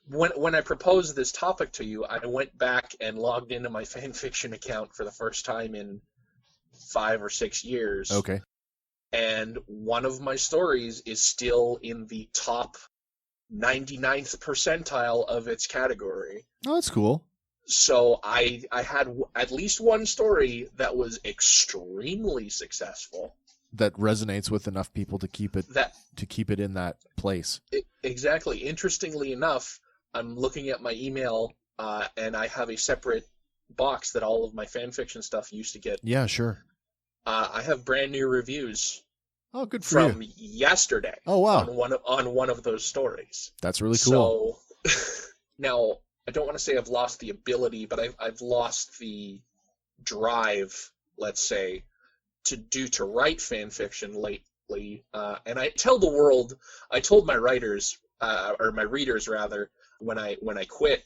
when I proposed this topic to you, I went back and logged into my fanfiction account for the first time in 5 or 6 years. Okay. And one of my stories is still in the top 99th percentile of its category. Oh, that's cool. So I had at least one story that was extremely successful. That resonates with enough people to keep it in that place. Exactly. Interestingly enough, I'm looking at my email, and I have a separate box that all of my fanfiction stuff used to get. Yeah, sure. I have brand new reviews. Oh, good for from you. yesterday. Oh, wow. On one of those stories. That's really cool. So now, I don't want to say I've lost the ability, but I've lost the drive, let's say, to write fan fiction lately. And I told my writers, or my readers rather, when I quit,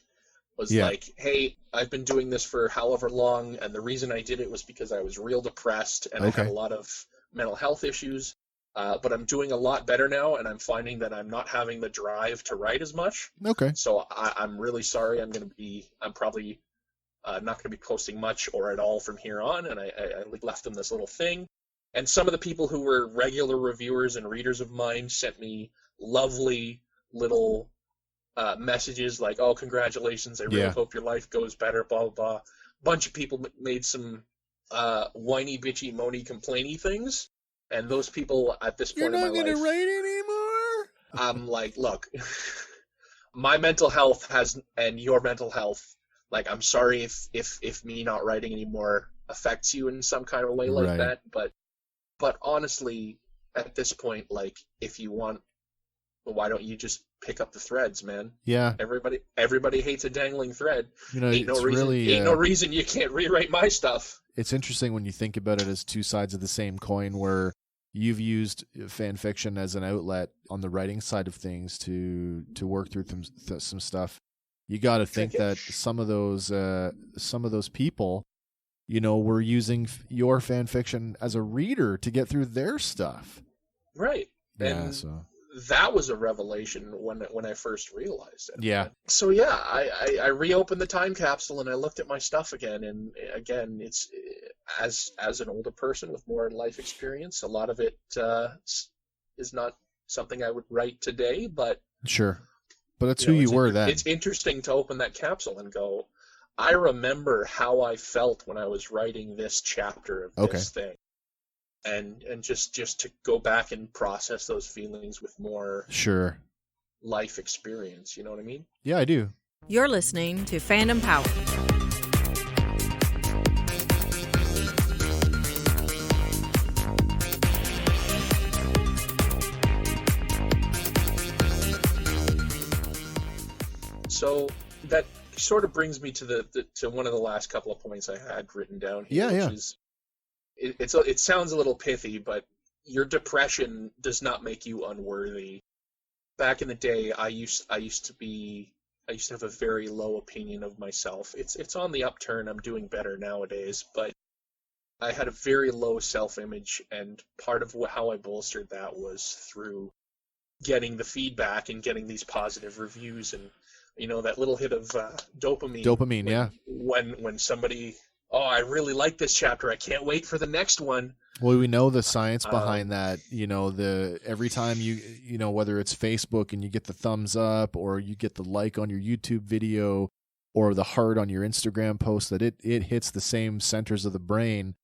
was like, hey, I've been doing this for however long, and the reason I did it was because I was real depressed and I had a lot of mental health issues. But I'm doing a lot better now, and I'm finding that I'm not having the drive to write as much. Okay. So I'm really sorry. I'm probably not going to be posting much or at all from here on, and I left them this little thing. And some of the people who were regular reviewers and readers of mine sent me lovely little messages like, oh, congratulations, I really hope your life goes better, blah, blah, blah. Bunch of people made some whiny, bitchy, moany, complainy things, and those people at this point in my life... You're not going to write anymore? I'm like, look, my mental health and your mental health, like, I'm sorry if me not writing anymore affects you in some kind of way like that, but honestly, at this point, like, if you want, well, why don't you just pick up the threads, man? Yeah. Everybody hates a dangling thread. You know, ain't no reason you can't rewrite my stuff. It's interesting when you think about it as two sides of the same coin, where you've used fan fiction as an outlet on the writing side of things to work through some stuff. You got to think that some of those people, you know, were using your fan fiction as a reader to get through their stuff. Right. Yeah. And so that was a revelation when I first realized it. Yeah. So yeah, I reopened the time capsule and I looked at my stuff again, and again, it's as an older person with more life experience, a lot of it is not something I would write today, but sure. But that's who you were then. It's interesting to open that capsule and go, I remember how I felt when I was writing this chapter of this thing. And just to go back and process those feelings with more life experience, you know what I mean? Yeah, I do. You're listening to Fandom Power. So that sort of brings me to to one of the last couple of points I had written down here, which is it sounds a little pithy, but your depression does not make you unworthy. Back in the day, I used to have a very low opinion of myself. It's on the upturn. I'm doing better nowadays, but I had a very low self-image, and part of how I bolstered that was through getting the feedback and getting these positive reviews, and you know, that little hit of dopamine. Dopamine, when somebody, oh, I really like this chapter, I can't wait for the next one. Well, we know the science behind that. You know, every time you know, whether it's Facebook and you get the thumbs up, or you get the like on your YouTube video, or the heart on your Instagram post, that it hits the same centers of the brain.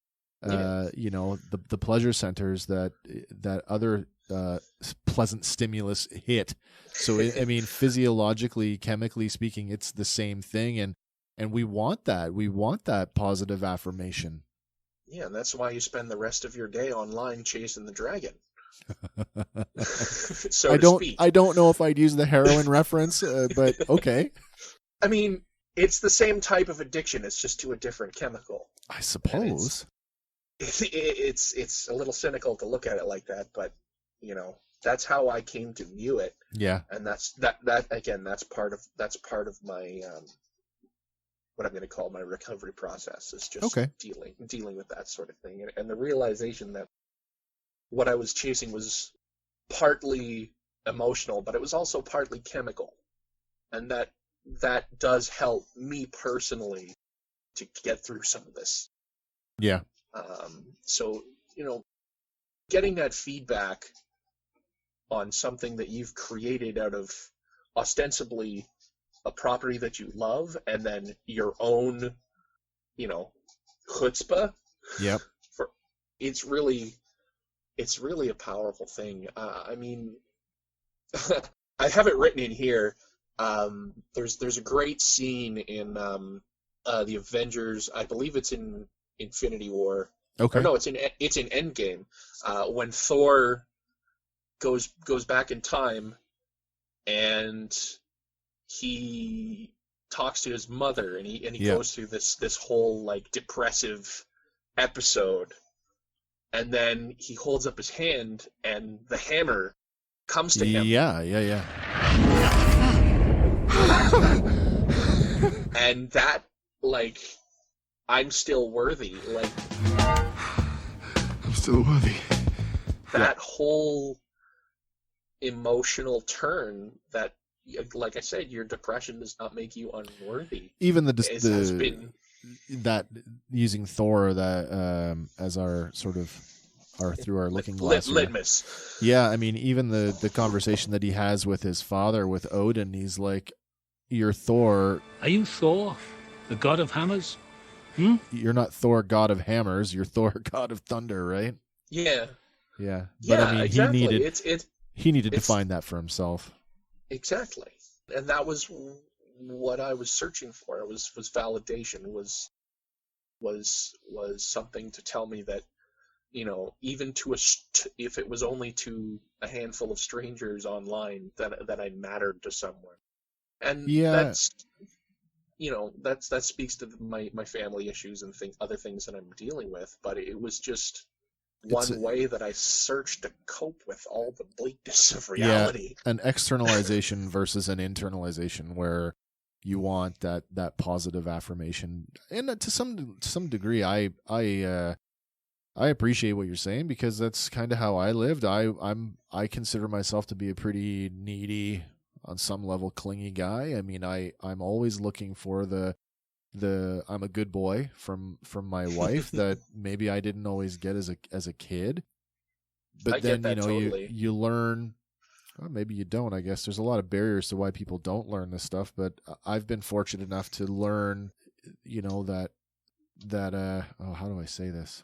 You know, the pleasure centers that other pleasant stimulus hit. So I mean, physiologically, chemically speaking, it's the same thing, and we want that. We want that positive affirmation. Yeah, and that's why you spend the rest of your day online chasing the dragon. I don't know if I'd use the heroin reference, but okay. I mean, it's the same type of addiction. It's just to a different chemical. I suppose. It's a little cynical to look at it like that, but you know, that's how I came to view it. Yeah. And that's again, that's part of my what I'm going to call my recovery process, is just dealing with that sort of thing, and the realization that what I was chasing was partly emotional, but it was also partly chemical, and that does help me personally to get through some of this. Yeah. So, you know, getting that feedback on something that you've created out of ostensibly a property that you love, and then your own, you know, chutzpah. Yep. It's really a powerful thing. I mean, I have it written in here. There's a great scene in the Avengers. I believe it's in Infinity War. Okay. Or no, it's in Endgame. When Thor goes back in time, and he talks to his mother, and he goes through this whole like depressive episode, and then he holds up his hand, and the hammer comes to him. Yeah. And that, like, I'm still worthy. Like, I'm still worthy. That whole emotional turn that, like I said, your depression does not make you unworthy. Even that using Thor that as our sort of through our looking glass. Litmus. Yeah, I mean, even the conversation that he has with his father, with Odin, he's like, "You're Thor. Are you Thor, the god of hammers? You're not Thor, god of hammers. You're Thor, god of thunder, right?" Yeah. Yeah. But I mean, exactly. he needed to find that for himself. Exactly. And that was what I was searching for. It was validation, was something to tell me that, even if it was only to a handful of strangers online, that I mattered to someone. And that speaks to my family issues and other things that I'm dealing with. But it was just one way that I searched to cope with all the bleakness of reality. Yeah, an externalization versus an internalization, where you want that positive affirmation. And to some degree, I appreciate what you're saying, because that's kind of how I lived. I consider myself to be a pretty needy, on some level, clingy guy. I mean, I'm always looking for the I'm a good boy from my wife that maybe I didn't always get as a kid. But then totally. you learn. Well, maybe you don't. I guess there's a lot of barriers to why people don't learn this stuff. But I've been fortunate enough to learn, that how do I say this?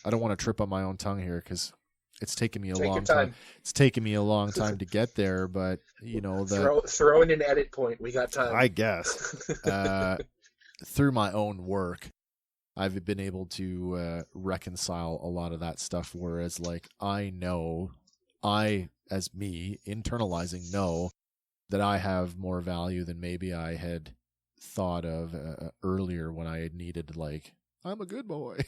I don't want to trip on my own tongue here, because it's taken me a long time. It's taken me a long time to get there, but throw in an edit point. We got time. I guess. Through my own work, I've been able to reconcile a lot of that stuff. Whereas, like, as me, internalizing, know that I have more value than maybe I had thought of earlier, when I had needed, like, I'm a good boy.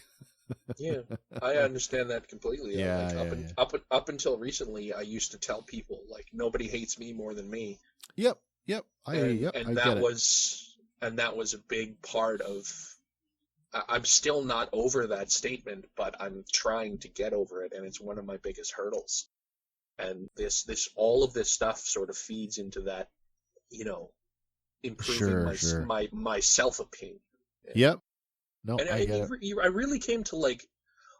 Yeah, I understand that completely. Yeah, Up until recently, I used to tell people, like, nobody hates me more than me. Yep. And that was a big part of. I'm still not over that statement, but I'm trying to get over it, and it's one of my biggest hurdles. And all of this stuff sort of feeds into that, improving my self-opinion. Yep. No, and I really came to, like,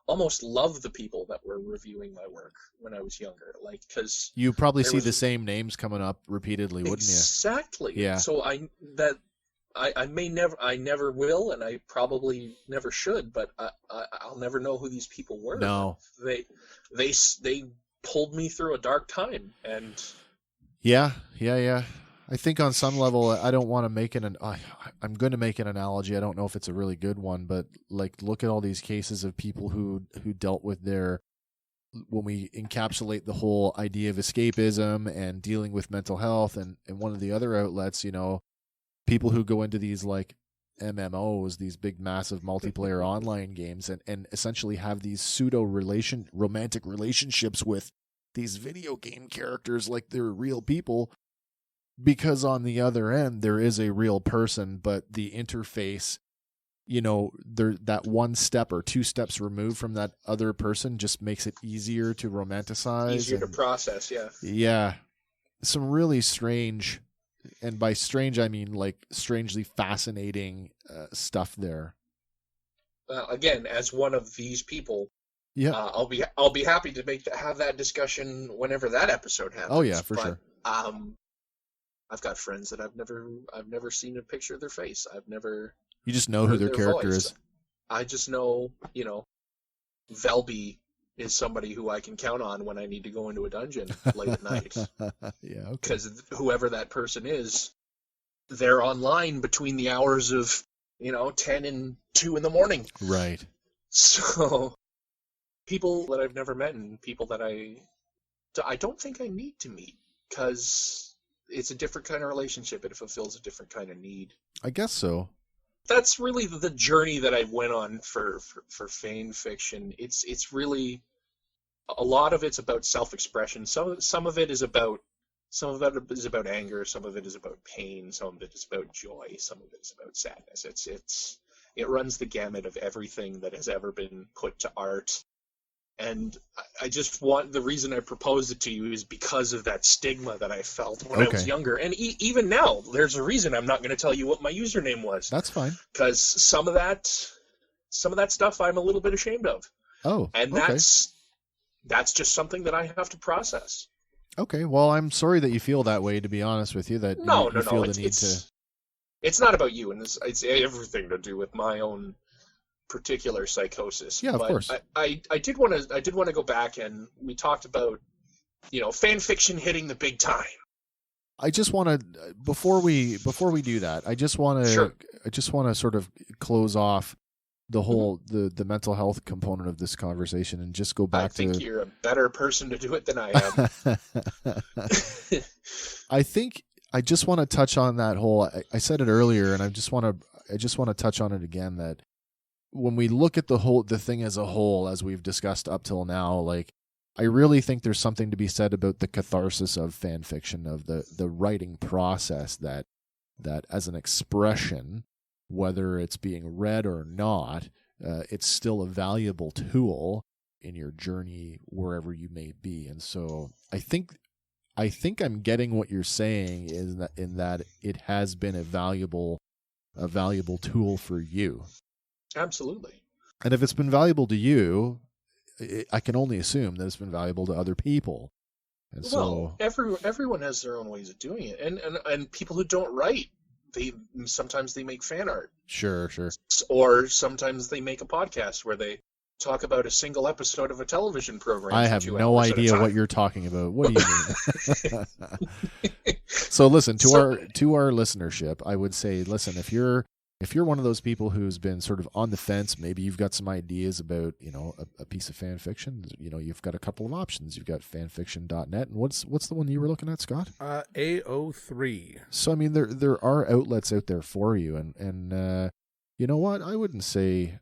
almost love the people that were reviewing my work when I was younger, like, because you probably see the same names coming up repeatedly, wouldn't you? Exactly. Yeah. So I never will, and I probably never should, but I'll never know who these people were. No. They pulled me through a dark time, and yeah. I think on some level, I don't want to make I'm going to make an analogy. I don't know if it's a really good one, but, like, look at all these cases of people who dealt with when we encapsulate the whole idea of escapism and dealing with mental health, and one of the other outlets, people who go into these, like, MMOs, these big, massive multiplayer online games, and essentially have these pseudo romantic relationships with these video game characters like they're real people. Because on the other end, there is a real person, but the interface, they're that one step or two steps removed from that other person just makes it easier to romanticize. Easier to process, yeah. Yeah. Some really strange, and by strange, I mean, like, strangely fascinating stuff there. Again, as one of these people, yeah, I'll be happy to have that discussion whenever that episode happens. Oh, yeah, for sure. I've got friends that I've never seen a picture of their face. You just know who their character is. I just know, Velby is somebody who I can count on when I need to go into a dungeon late at night. Yeah, okay. Because whoever that person is, they're online between the hours of, 10 and 2 in the morning. Right. So, people that I've never met and people that I don't think I need to meet, because it's a different kind of relationship. It fulfills a different kind of need. I guess so. That's really the journey that I went on for fan fiction. It's really, a lot of it's about self-expression. Some of it is about anger. Some of it is about pain. Some of it is about joy. Some of it is about sadness. It runs the gamut of everything that has ever been put to art. And I just the reason I proposed it to you is because of that stigma that I felt when I was younger. And even now, there's a reason I'm not going to tell you what my username was. That's fine. Because some of that stuff I'm a little bit ashamed of. Oh, and okay. that's just something that I have to process. Okay, well, I'm sorry that you feel that way, to be honest with you, that you feel the need to... It's not about you, and it's everything to do with my own particular psychosis. Yeah, of course. I did want to go back, and we talked about, fan fiction hitting the big time. I just want to, before we do that, I just want to sort of close off the whole the mental health component of this conversation and just go back to... I think you're a better person to do it than I am. I think I just want to touch on that whole... I said it earlier, and I just want to touch on it again, that when we look at the thing as a whole, as we've discussed up till now, like, I really think there's something to be said about the catharsis of fan fiction, of the writing process, that as an expression, whether it's being read or not, it's still a valuable tool in your journey wherever you may be. And so I think I'm getting what you're saying in that it has been a valuable tool for you. Absolutely. And if it's been valuable to you, I can only assume that it's been valuable to other people. And well, everyone has their own ways of doing it, and people who don't write, sometimes they make fan art. Sure. Or sometimes they make a podcast where they talk about a single episode of a television program. I have no idea what you're talking about. What do you mean? So listen, to our listenership, I would say, listen, if you're one of those people who's been sort of on the fence, maybe you've got some ideas about, a piece of fan fiction, you've got a couple of options. You've got fanfiction.net, and what's the one you were looking at, Scott? AO3. So, I mean, there are outlets out there for you, and you know what? I would say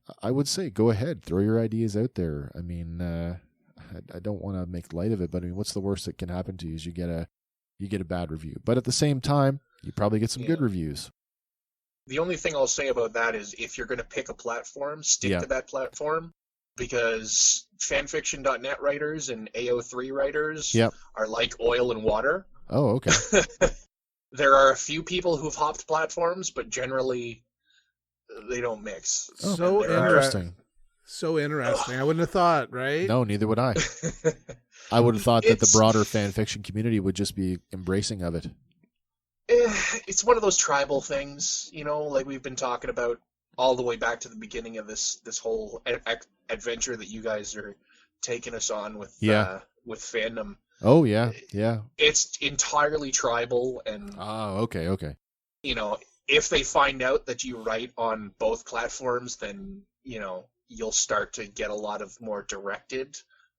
go ahead, throw your ideas out there. I mean, I don't want to make light of it, but I mean, what's the worst that can happen to you is you get a bad review. But at the same time, you probably get some good reviews. The only thing I'll say about that is if you're going to pick a platform, stick to that platform, because fanfiction.net writers and AO3 writers are like oil and water. Oh, okay. There are a few people who've hopped platforms, but generally they don't mix. Oh, so interesting. So interesting. I wouldn't have thought, right? No, neither would I. I would have thought that the broader fanfiction community would just be embracing of it. It's one of those tribal things, like we've been talking about all the way back to the beginning of this whole adventure that you guys are taking us on with fandom. Oh yeah. It's entirely tribal, and okay. If they find out that you write on both platforms, then you'll start to get a lot of more directed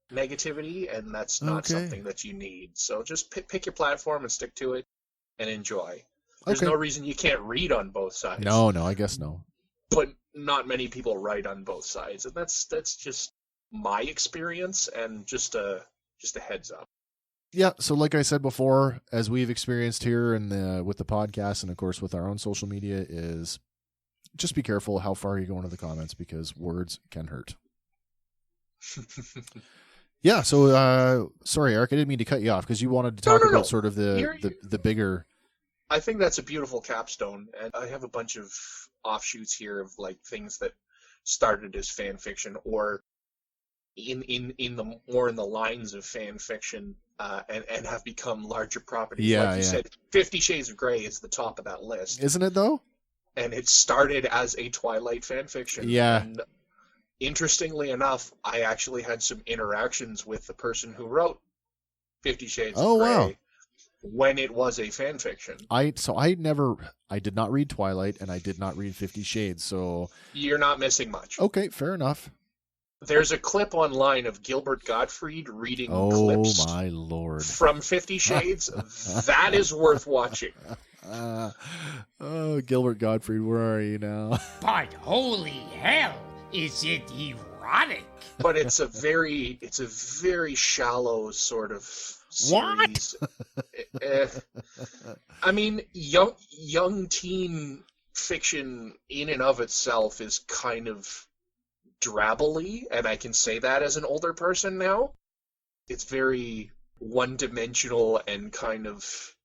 negativity, and that's not something that you need. So just pick your platform and stick to it. And enjoy. There's no reason you can't read on both sides. No, I guess no. But not many people write on both sides, and that's just my experience, and just a heads up. Yeah. So, like I said before, as we've experienced here with the podcast, and of course with our own social media, is just be careful how far you go into the comments, because words can hurt. Yeah, so sorry, Eric, I didn't mean to cut you off because you wanted to talk about sort of the bigger... I think that's a beautiful capstone, and I have a bunch of offshoots here of like things that started as fan fiction, or in the lines of fan fiction, and have become larger properties. Yeah, like you said, 50 Shades of Grey is the top of that list, isn't it? Though, and it started as a Twilight fan fiction. Yeah. And interestingly enough, I actually had some interactions with the person who wrote 50 Shades of Grey. Wow. When it was a fan fiction. I did not read Twilight, and I did not read 50 Shades, so... You're not missing much. Okay, fair enough. There's a clip online of Gilbert Gottfried reading clips... Oh, my Lord. ...from 50 Shades. That is worth watching. Gilbert Gottfried, where are you now? But holy hell, is it erotic? But it's a very shallow sort of... series. What? I mean, young teen fiction in and of itself is kind of drabbly, and I can say that as an older person now. It's very one-dimensional and kind of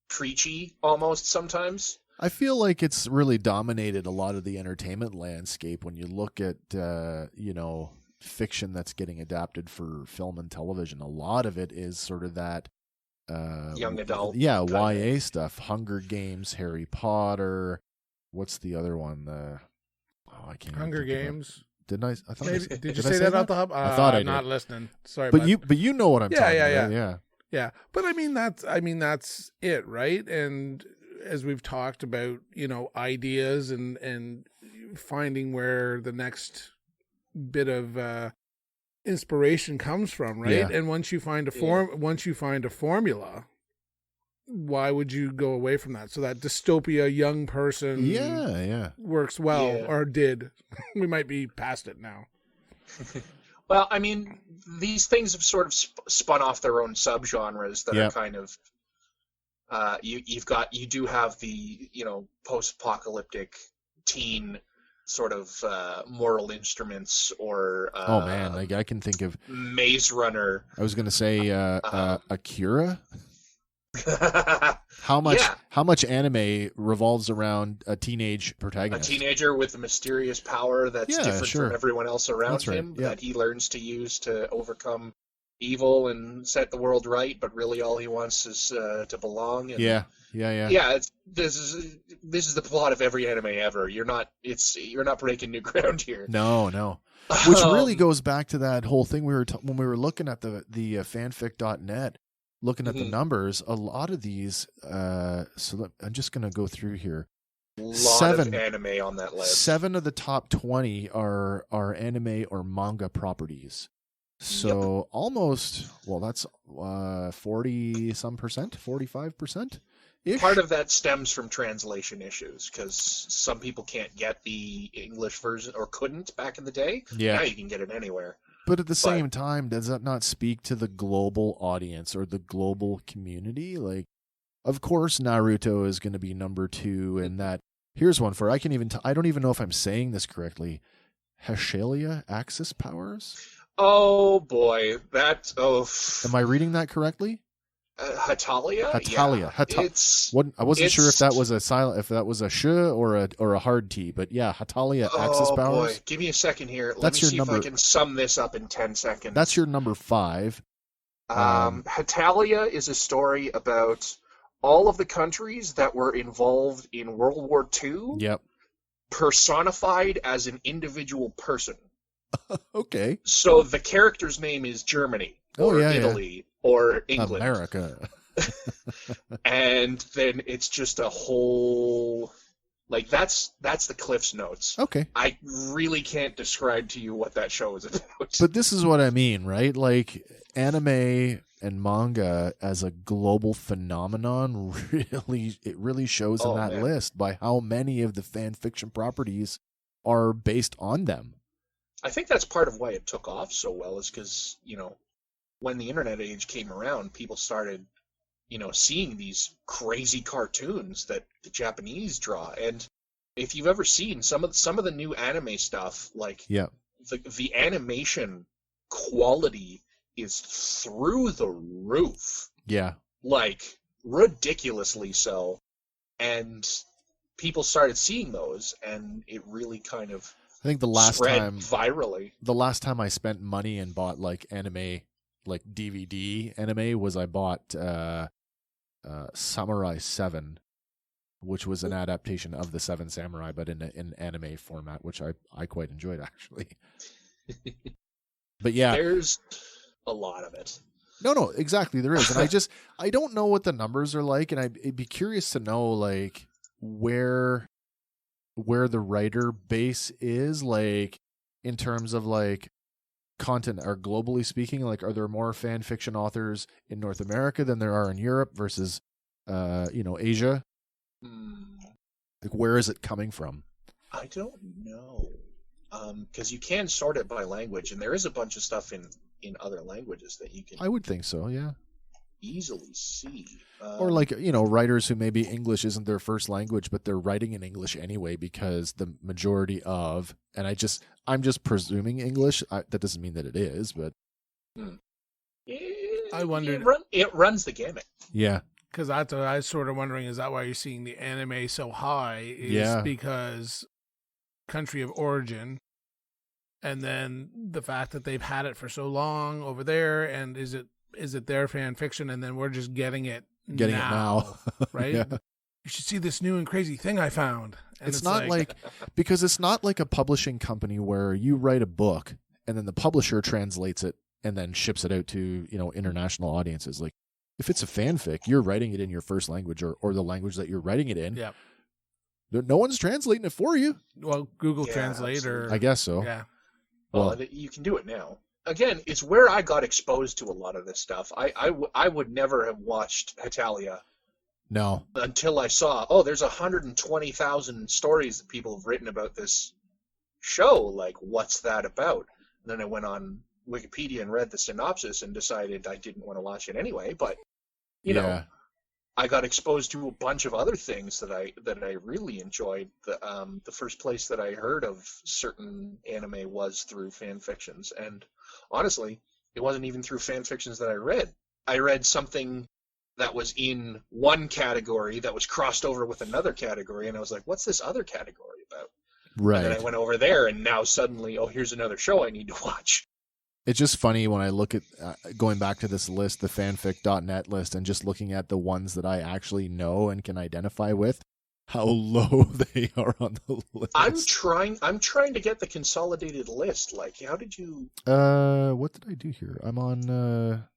preachy almost sometimes. I feel like it's really dominated a lot of the entertainment landscape when you look at, fiction that's getting adapted for film and television. A lot of it is sort of that young adult. Yeah, YA stuff. Hunger Games, Harry Potter. What's the other one? I can't. Hunger Games. Didn't I? I thought Maybe, did you say that off the hop? I thought I did. Not listening. Sorry, but you know what I'm talking about. Yeah. But I mean that's it, right? And as we've talked about, ideas and finding where the next bit of inspiration comes from, right? Yeah. And once you find a formula, why would you go away from that? So that dystopia young person works well, or did. We might be past it now. Well, I mean, these things have sort of spun off their own subgenres that are kind of you do have the post-apocalyptic teen sort of moral instruments, or oh man, like I can think of Maze Runner. I was going to say Akira. How much anime revolves around a teenage protagonist? A teenager with a mysterious power that's different from everyone else around him, that he learns to use to overcome evil and set the world right, but really all he wants is to belong. And, yeah. This is the plot of every anime ever. You're not breaking new ground here. No. Which really goes back to that whole thing when we were looking at the fanfic.net. Looking at the numbers, a lot of these, I'm just going to go through here. A lot of anime on that list. 7 of the top 20 are anime or manga properties. So almost, that's 40-some%, 45%? Part of that stems from translation issues, because some people can't get the English version, or couldn't back in the day. Yeah. Now you can get it anywhere. But at the same time, does that not speak to the global audience or the global community? Like, of course, Naruto is going to be number 2, and that. Here's one for I don't even know if I'm saying this correctly. Heshalia Axis powers. Oh boy, Am I reading that correctly? Hetalia. Yeah. I wasn't sure if that was a silent, if that was a sh or a hard T, but yeah, Hetalia Axis powers. Oh boy, give me a second here. Let me see if I can sum this up in 10 seconds. That's your number 5. Hetalia is a story about all of the countries that were involved in World War II. Yep. Personified as an individual person. Okay. So the character's name is Germany, or Italy, or England. America. And then it's just a whole, like, that's the Cliff's Notes. Okay. I really can't describe to you what that show is about. But this is what I mean, right? Like, anime and manga as a global phenomenon really shows in that list by how many of the fan fiction properties are based on them. I think that's part of why it took off so well, is because, when the internet age came around, people started, seeing these crazy cartoons that the Japanese draw. And if you've ever seen some of the new anime stuff, like the animation quality is through the roof. Yeah. Like, ridiculously so. And people started seeing those, and it really kind of I think the last time virally. The last time I spent money and bought like anime, like DVD anime, was I bought Samurai 7, which was an adaptation of the Seven Samurai, but in an anime format, which I quite enjoyed actually. But yeah, there's a lot of it. No, exactly, there is, and I don't know what the numbers are like, and I'd be curious to know like where the writer base is, like in terms of like content, or globally speaking, like are there more fan fiction authors in North America than there are in Europe versus Asia? Like, where is it coming from? I don't know, because you can sort it by language, and there is a bunch of stuff in other languages that you can, I would think so, yeah, easily see. Or like, writers who maybe English isn't their first language, but they're writing in English anyway because the majority of, and I'm just presuming English. That doesn't mean that it is, but I wondered. It runs the gamut. Yeah. Because I was sort of wondering, is that why you're seeing the anime so high? Because country of origin, and then the fact that they've had it for so long over there, and is it their fan fiction, and then we're just getting it now. Right? Yeah. You should see this new and crazy thing I found. And It's not like because it's not like a publishing company where you write a book and then the publisher translates it and then ships it out to, international audiences. Like if it's a fanfic, you're writing it in your first language or the language that you're writing it in. Yeah. No one's translating it for you. Well, Google Translate or I guess so. Yeah. Well, you can do it now. Again, it's where I got exposed to a lot of this stuff. I would never have watched Hetalia. No. Until I saw, there's 120,000 stories that people have written about this show. Like, what's that about? And then I went on Wikipedia and read the synopsis and decided I didn't want to watch it anyway. But, you know, I got exposed to a bunch of other things that I really enjoyed. The first place that I heard of certain anime was through fan fictions. And honestly, it wasn't even through fan fictions that I read. I read something that was in one category that was crossed over with another category, and I was like, what's this other category about? Right. And then I went over there, and now suddenly, here's another show I need to watch. It's just funny when I look at going back to this list, the fanfic.net list, and just looking at the ones that I actually know and can identify with, how low they are on the list. I'm trying to get the consolidated list. Like, how did you... What did I do here? I'm on...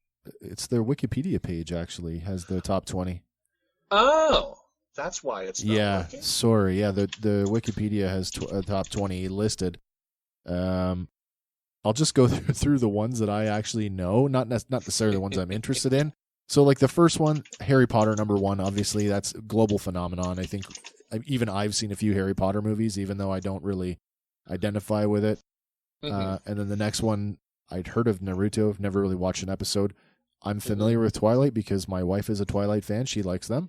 It's their Wikipedia page, actually, has the top 20. Oh, that's why it's not working. Sorry. Yeah, the Wikipedia has top 20 listed. I'll just go through the ones that I actually know, not necessarily the ones I'm interested in. So, like the first one, Harry Potter #1, obviously, that's a global phenomenon. I think even I've seen a few Harry Potter movies, even though I don't really identify with it. Mm-hmm. And then the next one, I'd heard of Naruto, never really watched an episode. I'm familiar with Twilight because my wife is a Twilight fan. She likes them.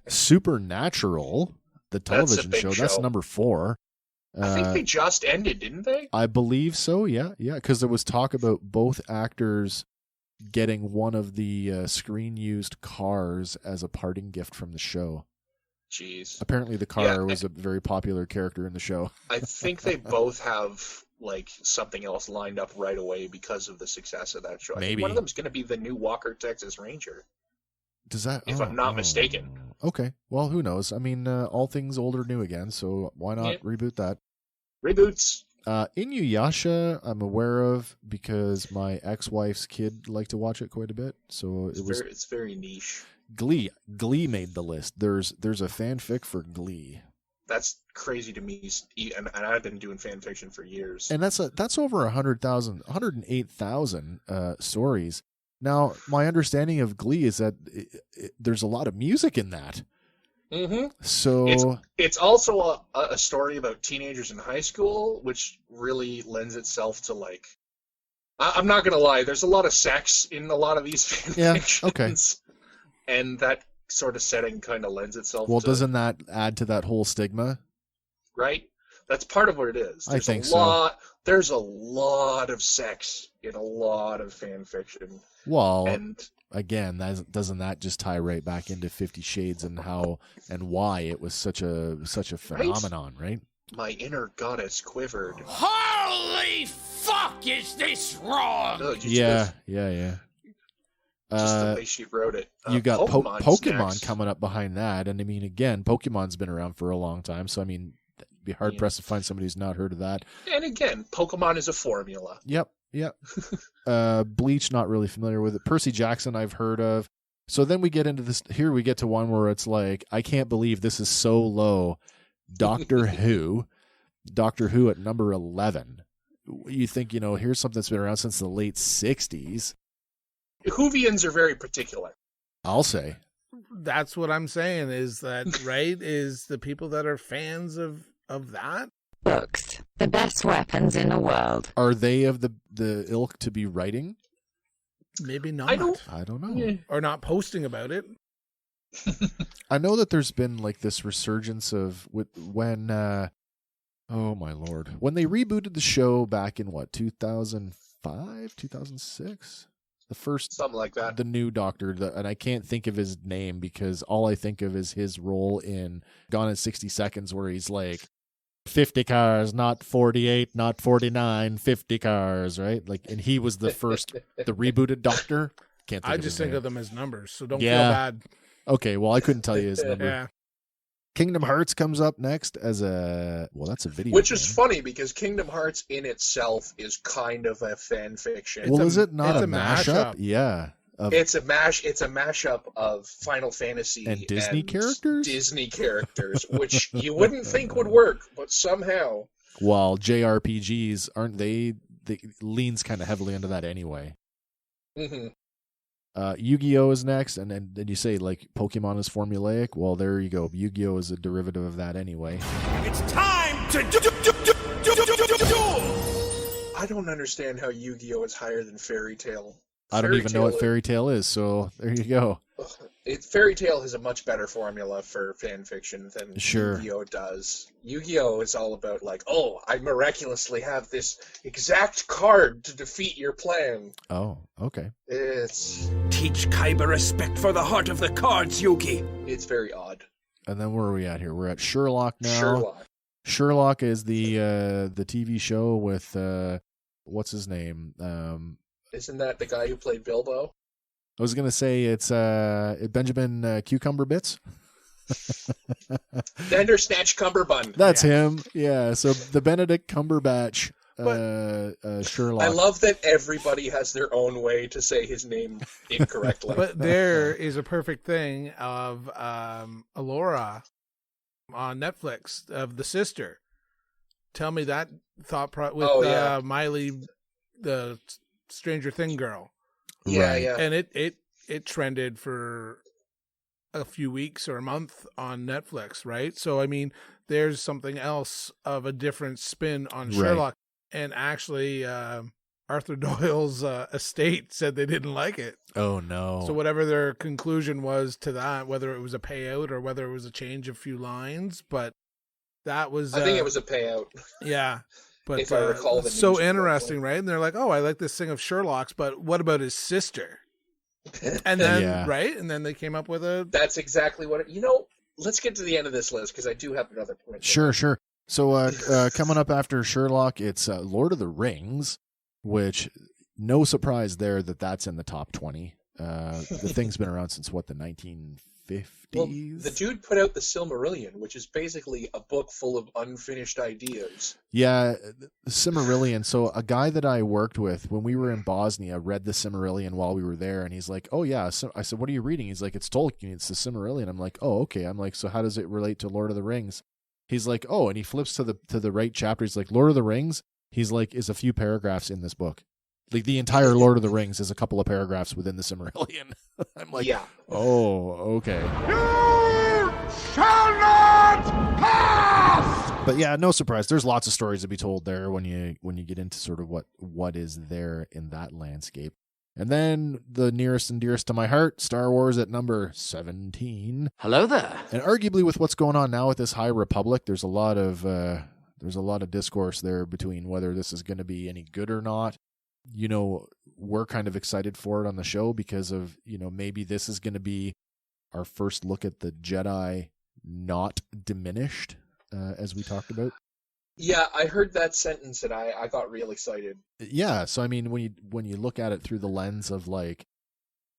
Supernatural, the television show, that's #4. I think they just ended, didn't they? I believe so, yeah. Because there was talk about both actors getting one of the screen-used cars as a parting gift from the show. Jeez. Apparently the car was a very popular character in the show. I think they both have like something else lined up right away because of the success of that show. I think one of them is going to be the new Walker, Texas Ranger. Does that? If I'm not mistaken. Okay. Well, who knows? I mean, all things old are new again, so why not reboot that? Reboots. Inuyasha, I'm aware of because my ex-wife's kid liked to watch it quite a bit. So it's very niche. Glee made the list. There's a fanfic for Glee. That's crazy to me, and I've been doing fan fiction for years. And that's over 108,000 stories. Now, my understanding of Glee is that there's a lot of music in that. Mm-hmm. So it's also a story about teenagers in high school, which really lends itself to like. I'm not gonna lie. There's a lot of sex in a lot of these fan fictions. Okay. And that sort of setting kind of lends itself. Well, doesn't that add to that whole stigma? Right. That's part of what it is. I think so. There's a lot of sex in a lot of fan fiction. Well, and again, doesn't that just tie right back into 50 Shades and how and why it was such a phenomenon, right? My inner goddess quivered. Holy fuck, is this wrong? Yeah. Just the way she wrote it. You got Pokemon coming up behind that, and I mean, again, Pokemon's been around for a long time, so I mean, it'd be hard pressed to find somebody who's not heard of that. And again, Pokemon is a formula. Yep. Bleach, not really familiar with it. Percy Jackson, I've heard of. So then we get into this. Here we get to one where it's like, I can't believe this is so low. Doctor Who at number 11. You think, here's something that's been around since the late 60s. Whovians are very particular. I'll say. That's what I'm saying is that, right, is the people that are fans of that. Books, the best weapons in the world. Are they of the ilk to be writing? Maybe not. I don't know. Yeah. Or not posting about it. I know that there's been like this resurgence of when oh my lord, when they rebooted the show back in 2005, 2006, the first something like that. The new Doctor, and I can't think of his name because all I think of is his role in Gone in 60 Seconds, where he's like 50 cars, not 48, not 49, 50 cars, right? Like, and he was the first, the rebooted Doctor. Can't think I of just his think name. of them as numbers, so don't feel bad. Okay, well, I couldn't tell you his number. Yeah. Kingdom Hearts comes up next as that's a video Which game. is funny because Kingdom Hearts in itself is kind of a fan fiction. Well, is it not it's a a mashup? mashup. Yeah. It's a mashup of Final Fantasy And Disney characters? Disney characters, which you wouldn't think would work, but somehow. Well, JRPGs, aren't they leans kind of heavily into that anyway. Mm-hmm. Yu-Gi-Oh is next, and then you say like Pokemon is formulaic. Well, there you go. Yu-Gi-Oh is a derivative of that anyway. It's time to I don't understand how Yu-Gi-Oh is higher than Fairy Tail. I don't even know what Fairy Tail is, so there you go. Fairy Tail has a much better formula for fan fiction than Yu-Gi-Oh does. Yu-Gi-Oh is all about like, oh, I miraculously have this exact card to defeat your plan. Oh, okay. It's teach Kaiba respect for the heart of the cards, Yugi. It's very odd. And then where are we at here? We're at Sherlock now. Sherlock is the TV show with what's his name? Isn't that the guy who played Bilbo? I was gonna say it's Benjamin Cucumber Bits. Bandersnatch Cumberbund. That's him. Yeah. So the Benedict Cumberbatch Sherlock. I love that everybody has their own way to say his name incorrectly. But there is a perfect thing of Alora on Netflix of the sister. Tell me that thought with Miley, the Stranger Thing girl. Yeah, Right. yeah. And it trended for a few weeks or a month on Netflix, right? So, I mean, there's something else of a different spin on Sherlock. And actually, Arthur Doyle's estate said they didn't like it. Oh, no. So whatever their conclusion was to that, whether it was a payout or whether it was a change of few lines, but that was... I think it was a payout. Yeah. But if I recall the so news interesting, right? And they're like, oh, I like this thing of Sherlock's, but what about his sister? And then, right? And then they came up with a... That's exactly what... let's get to the end of this list, because I do have another point. Sure. So coming up after Sherlock, it's Lord of the Rings, which, no surprise there that's in the top 20. The thing's been around since, the 1950s? Well, the dude put out the Silmarillion, which is basically a book full of unfinished ideas. Yeah, the Silmarillion. So a guy that I worked with when we were in Bosnia read the Silmarillion while we were there, and he's like, oh, yeah. So I said, what are you reading? He's like, it's Tolkien. It's the Silmarillion. I'm like, oh, okay. I'm like, so how does it relate to Lord of the Rings? He's like, oh, and he flips to the right chapter. He's like, Lord of the Rings, he's like, is a few paragraphs in this book. Like the entire Lord of the Rings is a couple of paragraphs within the Silmarillion. I'm like, yeah. Oh, okay. You shall not pass! But yeah, no surprise. There's lots of stories to be told there when you get into sort of what is there in that landscape. And then the nearest and dearest to my heart, Star Wars at number 17. Hello there. And arguably with what's going on now with this High Republic, there's a lot of discourse there between whether this is going to be any good or not. We're kind of excited for it on the show because of, maybe this is going to be our first look at the Jedi not diminished, as we talked about. Yeah, I heard that sentence and I got real excited. Yeah, so I mean, when you look at it through the lens of like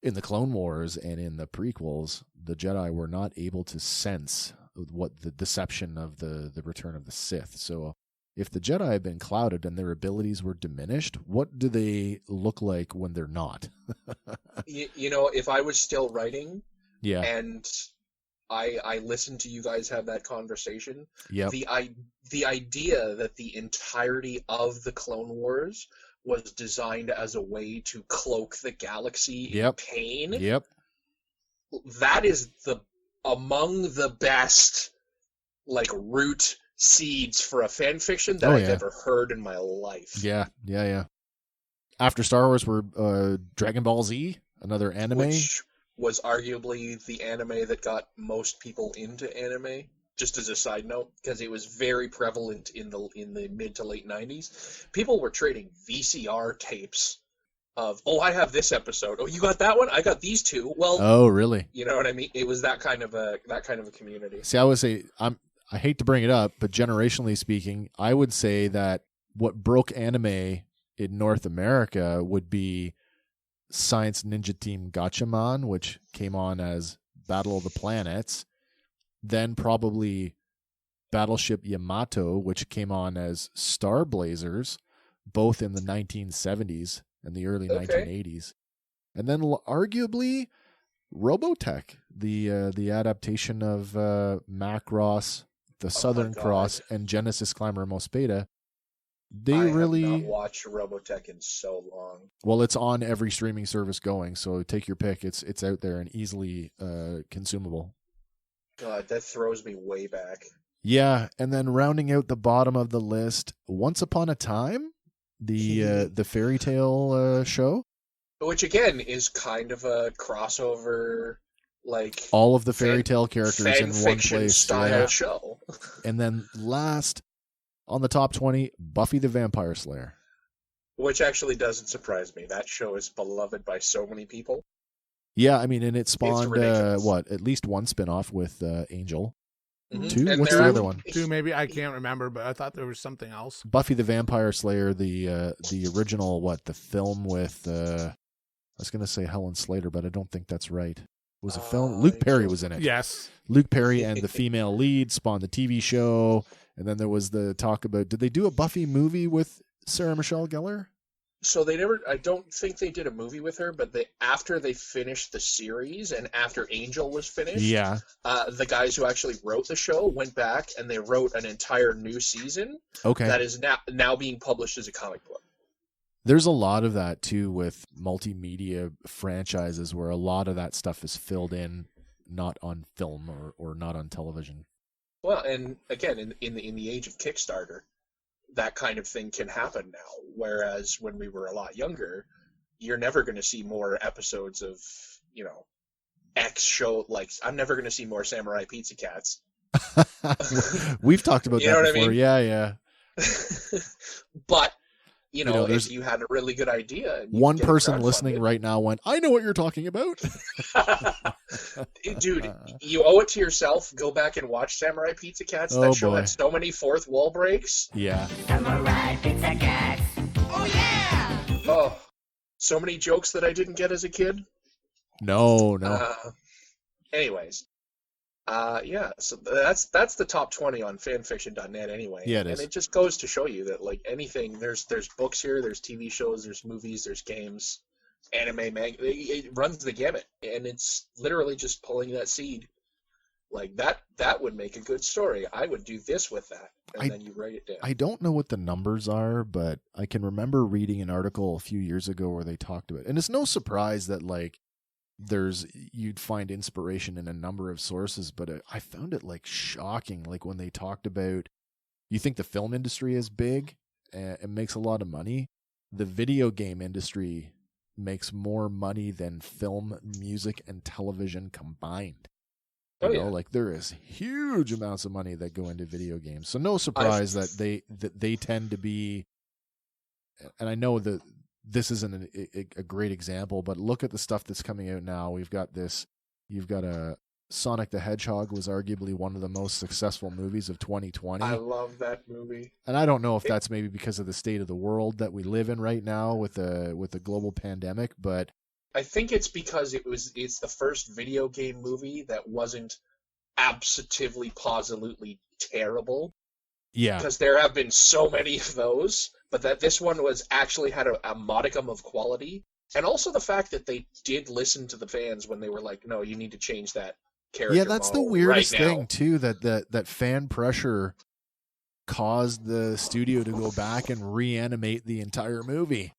in the Clone Wars and in the prequels, the Jedi were not able to sense what the deception of the Return of the Sith. So if the Jedi have been clouded and their abilities were diminished, what do they look like when they're not? If I was still writing, yeah, and I listened to you guys have that conversation, yep. The idea that the entirety of the Clone Wars was designed as a way to cloak the galaxy in pain. Yep. That is among the best root seeds for a fan fiction that I've ever heard in my life. Yeah. After Star Wars were Dragon Ball Z, another anime. Which was arguably the anime that got most people into anime, just as a side note, because it was very prevalent in the mid to late 90s. People were trading VCR tapes of, oh, I have this episode. Oh, you got that one? I got these two. Well, oh, really? You know what I mean? It was that kind of a community. See, I would say I hate to bring it up, but generationally speaking, I would say that what broke anime in North America would be Science Ninja Team Gatchaman, which came on as Battle of the Planets, then probably Battleship Yamato, which came on as Star Blazers, both in the 1970s and the early 1980s. And then arguably Robotech, the adaptation of Macross, the Southern Cross, and Genesis Climber Mospeada. I have not watched Robotech in so long. Well, it's on every streaming service going, so take your pick. It's out there and easily consumable. God, that throws me way back. Yeah, and then rounding out the bottom of the list, Once Upon a Time, the fairy tale show, which again is kind of a crossover, like all of the fairy tale characters in one place style show. And then last on the top 20, Buffy the Vampire Slayer. Which actually doesn't surprise me. That show is beloved by so many people. Yeah, I mean, and it spawned, at least one spinoff with Angel. Mm-hmm. 2? And what's the other one? 2, maybe. I can't remember, but I thought there was something else. Buffy the Vampire Slayer, the original, the film with, I was going to say Helen Slater, but I don't think that's right. It was a film. Luke Perry was in it. Yes. Luke Perry and the female lead spawned the TV show. And then there was the talk about, did they do a Buffy movie with Sarah Michelle Gellar? So I don't think they did a movie with her, but after they finished the series and after Angel was finished, the guys who actually wrote the show went back and they wrote an entire new season that is now being published as a comic book. There's a lot of that too with multimedia franchises where a lot of that stuff is filled in, not on film or not on television. Well, and again, in the age of Kickstarter, that kind of thing can happen now. Whereas when we were a lot younger, you're never going to see more episodes of, X show. Like, I'm never going to see more Samurai Pizza Cats. We've talked about that before. I mean? Yeah. But, if you had a really good idea. One person listening right now went, I know what you're talking about. Dude, you owe it to yourself. Go back and watch Samurai Pizza Cats. That show had so many fourth wall breaks. Yeah. Samurai Pizza Cats. Oh, yeah! Oh, so many jokes that I didn't get as a kid. No. Anyways. So that's the top 20 on fanfiction.net anyway. Yeah, it is. And it just goes to show you that, like, anything, there's books here, there's TV shows, there's movies, there's games, anime, it runs the gamut. And it's literally just pulling that seed. Like, that would make a good story. I would do this with that. And then you write it down. I don't know what the numbers are, but I can remember reading an article a few years ago where they talked about it. And it's no surprise that, like, you'd find inspiration in a number of sources, but I found it shocking. Like when they talked about, you think the film industry is big and makes a lot of money. The video game industry makes more money than film, music, and television combined. There is huge amounts of money that go into video games. So no surprise that they tend to be, and I know that this isn't a great example, but look at the stuff that's coming out now. You've got a Sonic the Hedgehog was arguably one of the most successful movies of 2020. I love that movie. And I don't know if that's maybe because of the state of the world that we live in right now with the global pandemic, but I think it's because it's the first video game movie that wasn't absolutely terrible. Yeah. Because there have been so many of those, but that this one actually had a modicum of quality. And also the fact that they did listen to the fans when they were like, no, you need to change that character. Yeah, that's the weirdest right thing too, that fan pressure caused the studio to go back and reanimate the entire movie.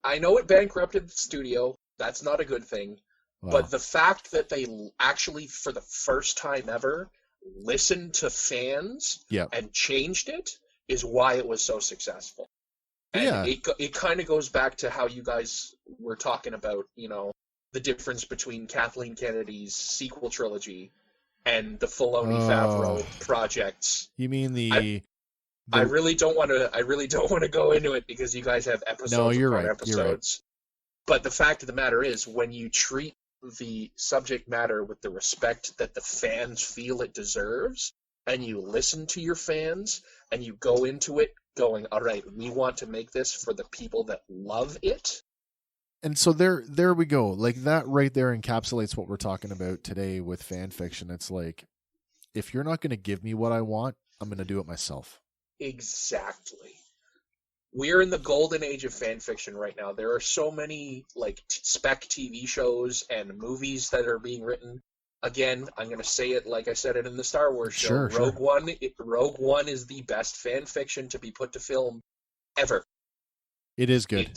I know it bankrupted the studio. That's not a good thing. Wow. But the fact that they actually, for the first time ever, listened to fans and changed it is why it was so successful. And it kind of goes back to how you guys were talking about, the difference between Kathleen Kennedy's sequel trilogy and the Filoni Favreau projects. You mean I really don't want to go into it because you guys have episodes. No, you're right. Episodes. You're right. But the fact of the matter is, when you treat the subject matter with the respect that the fans feel it deserves, and you listen to your fans, and you go into it going, all right, we want to make this for the people that love it. And so there we go. Like, that right there encapsulates what we're talking about today with fan fiction. It's like, if you're not going to give me what I want, I'm going to do it myself. Exactly. We're in the golden age of fan fiction right now. There are so many like spec TV shows and movies that are being written. Again, I'm going to say it like I said it in the Star Wars show. Sure, Rogue One is the best fan fiction to be put to film ever. It is good.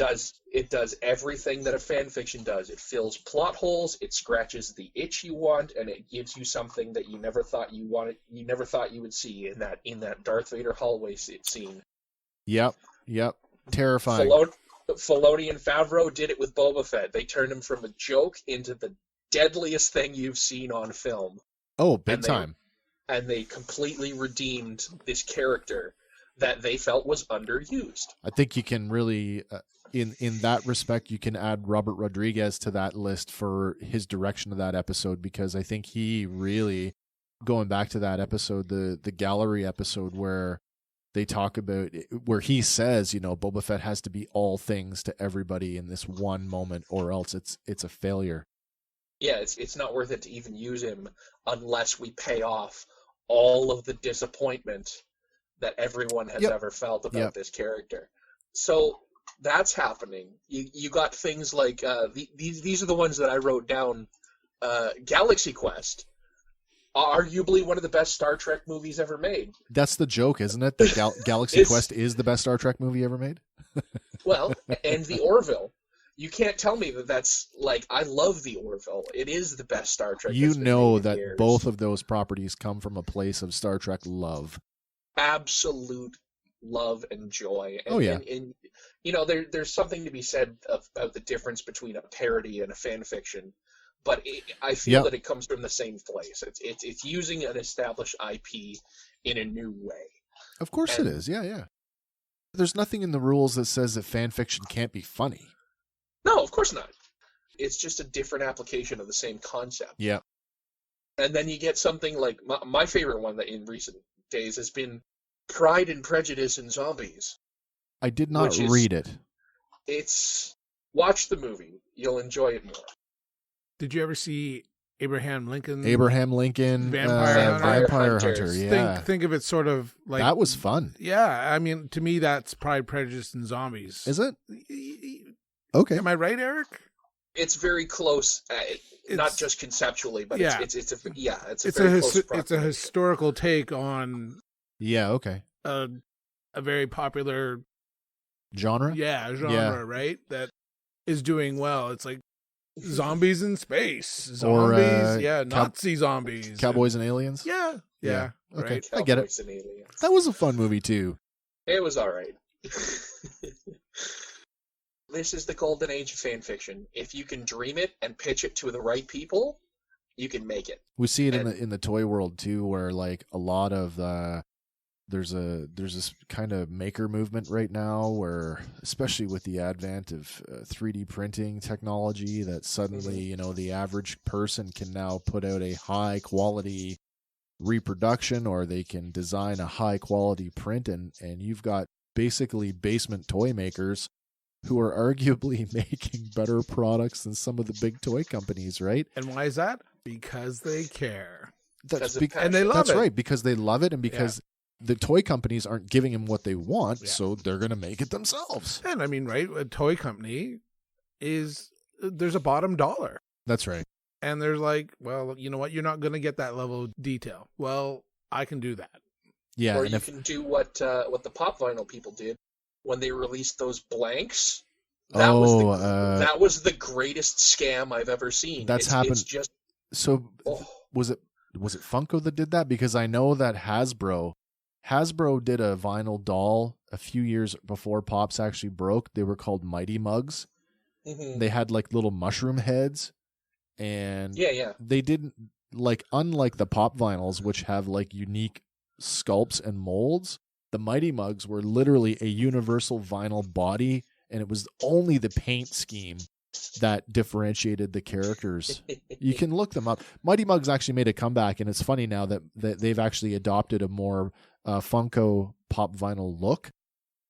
It does everything that a fan fiction does. It fills plot holes, it scratches the itch you want, and it gives you something that you never thought you wanted. You never thought you would see in that Darth Vader hallway scene. Yep. Terrifying. Filoni and Favreau did it with Boba Fett. They turned him from a joke into the deadliest thing you've seen on film. Oh, big time. And they completely redeemed this character that they felt was underused. I think you can really, in that respect, you can add Robert Rodriguez to that list for his direction of that episode, because I think he really, going back to that episode, the gallery episode where they talk about, where he says, Boba Fett has to be all things to everybody in this one moment, or else it's a failure. Yeah, it's not worth it to even use him unless we pay off all of the disappointment that everyone has ever felt about this character. So that's happening. You got things like these are the ones that I wrote down. Galaxy Quest, arguably one of the best Star Trek movies ever made. That's the joke, isn't it? That Galaxy Quest is the best Star Trek movie ever made. Well, and the Orville. You can't tell me that's like, I love the Orville. It is the best Star Trek. You know that both of those properties come from a place of Star Trek love. Absolute love and joy. And, oh yeah. And there's something to be said about the difference between a parody and a fan fiction, but I feel that it comes from the same place. It's using an established IP in a new way. Of course it is. Yeah. There's nothing in the rules that says that fan fiction can't be funny. No, of course not. It's just a different application of the same concept. Yeah. And then you get something like my favorite one that in recent days has been Pride and Prejudice and Zombies. I did not read it. Watch the movie. You'll enjoy it more. Did you ever see Abraham Lincoln? Vampire Hunter. Yeah. Think of it sort of like that was fun. Yeah, I mean, to me, that's Pride, Prejudice, and Zombies. Is it? Okay. Am I right, Eric? It's very close, not just conceptually, but it's a historical take on. Yeah. Okay. A very popular genre. Yeah, right. That is doing well. It's like zombies in space, zombies, Nazi zombies, cowboys and aliens. Yeah. Okay, right? I get it. That was a fun movie too. It was all right. This is the golden age of fan fiction. If you can dream it and pitch it to the right people, you can make it. We see it in the toy world too, where like a lot of there's this kind of maker movement right now, where especially with the advent of 3D printing technology, that suddenly the average person can now put out a high quality reproduction, or they can design a high quality print, and you've got basically basement toy makers who are arguably making better products than some of the big toy companies, right? And why is that? Because they care. And they love it. That's right, because they love it, and because the toy companies aren't giving them what they want, so they're going to make it themselves. And I mean, right, a toy company there's a bottom dollar. That's right. And there's like, well, you know what? You're not going to get that level of detail. Well, I can do that. Yeah. Or you can do what the Pop Vinyl people did when they released those blanks. That was the greatest scam I've ever seen. That's happened. Was it Funko that did that? Because I know that Hasbro did a vinyl doll a few years before Pops actually broke. They were called Mighty Mugs. Mm-hmm. They had like little mushroom heads, and they didn't unlike the Pop vinyls, which have like unique sculpts and molds. The Mighty Mugs were literally a universal vinyl body, and it was only the paint scheme that differentiated the characters. You can look them up. Mighty Mugs actually made a comeback, and it's funny now that they've actually adopted a more Funko pop vinyl look,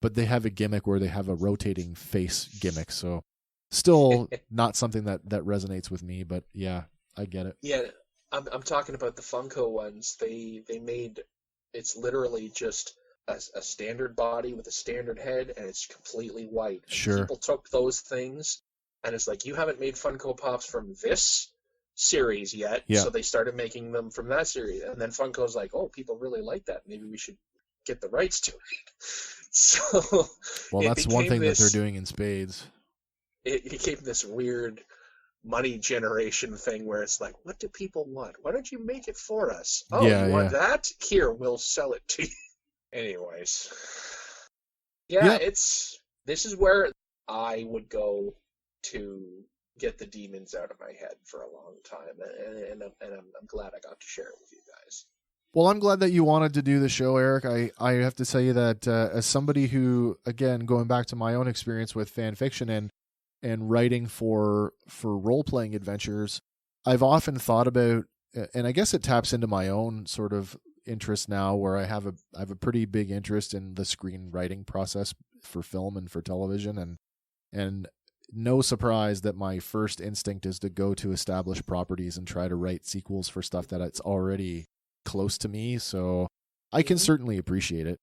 but they have a gimmick where they have a rotating face gimmick. So still not something that resonates with me, but yeah, I get it. Yeah, I'm talking about the Funko ones. They made, it's literally just a standard body with a standard head, and it's completely white. Sure. People took those things, and it's like, you haven't made Funko Pops from this series yet, so they started making them from that series. And then Funko's like, oh, people really like that. Maybe we should get the rights to it. So, well, that's one thing that they're doing in spades. It became this weird money generation thing where it's like, what do people want? Why don't you make it for us? Oh, you want that? Here, we'll sell it to you. Anyways. Yeah, this is where I would go to get the demons out of my head for a long time, and I'm glad I got to share it with you guys. Well, I'm glad that you wanted to do the show, Eric. I have to tell you that as somebody who, again, going back to my own experience with fan fiction and writing for role-playing adventures, I've often thought about, and I guess it taps into my own sort of interest now, where I have a pretty big interest in the screenwriting process for film and for television, and no surprise that my first instinct is to go to established properties and try to write sequels for stuff that it's already close to me, so I can certainly appreciate it.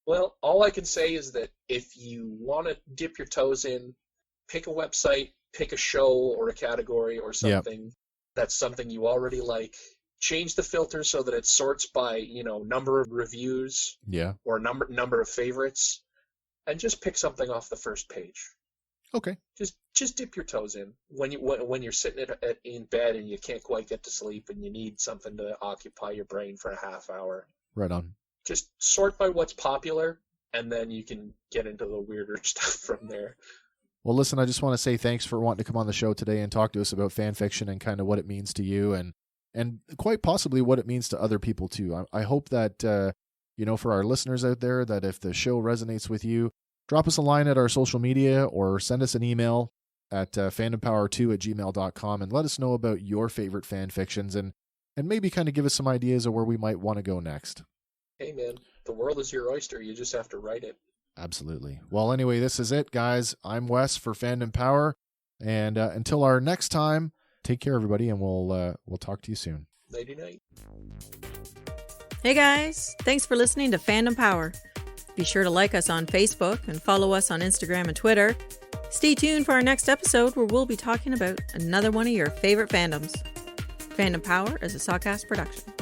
Well, all I can say is that if you want to dip your toes in, pick a website, pick a show or a category or something that's something you already like. Change the filter so that it sorts by, number of reviews or number of favorites, and just pick something off the first page. Okay. Just dip your toes in when you're sitting in bed and you can't quite get to sleep and you need something to occupy your brain for a half hour. Right on. Just sort by what's popular, and then you can get into the weirder stuff from there. Well, listen, I just want to say thanks for wanting to come on the show today and talk to us about fan fiction and kind of what it means to you, and quite possibly what it means to other people too. I hope that, for our listeners out there, that if the show resonates with you, drop us a line at our social media or send us an email at fandompower2@gmail.com and let us know about your favorite fan fictions and maybe kind of give us some ideas of where we might want to go next. Hey man, the world is your oyster. You just have to write it. Absolutely. Well, anyway, this is it, guys. I'm Wes for Fandom Power, and until our next time, take care, everybody, and we'll talk to you soon. Nighty night. Hey guys, thanks for listening to Fandom Power. Be sure to like us on Facebook and follow us on Instagram and Twitter. Stay tuned for our next episode where we'll be talking about another one of your favorite fandoms. Fandom Power is a Sawcast production.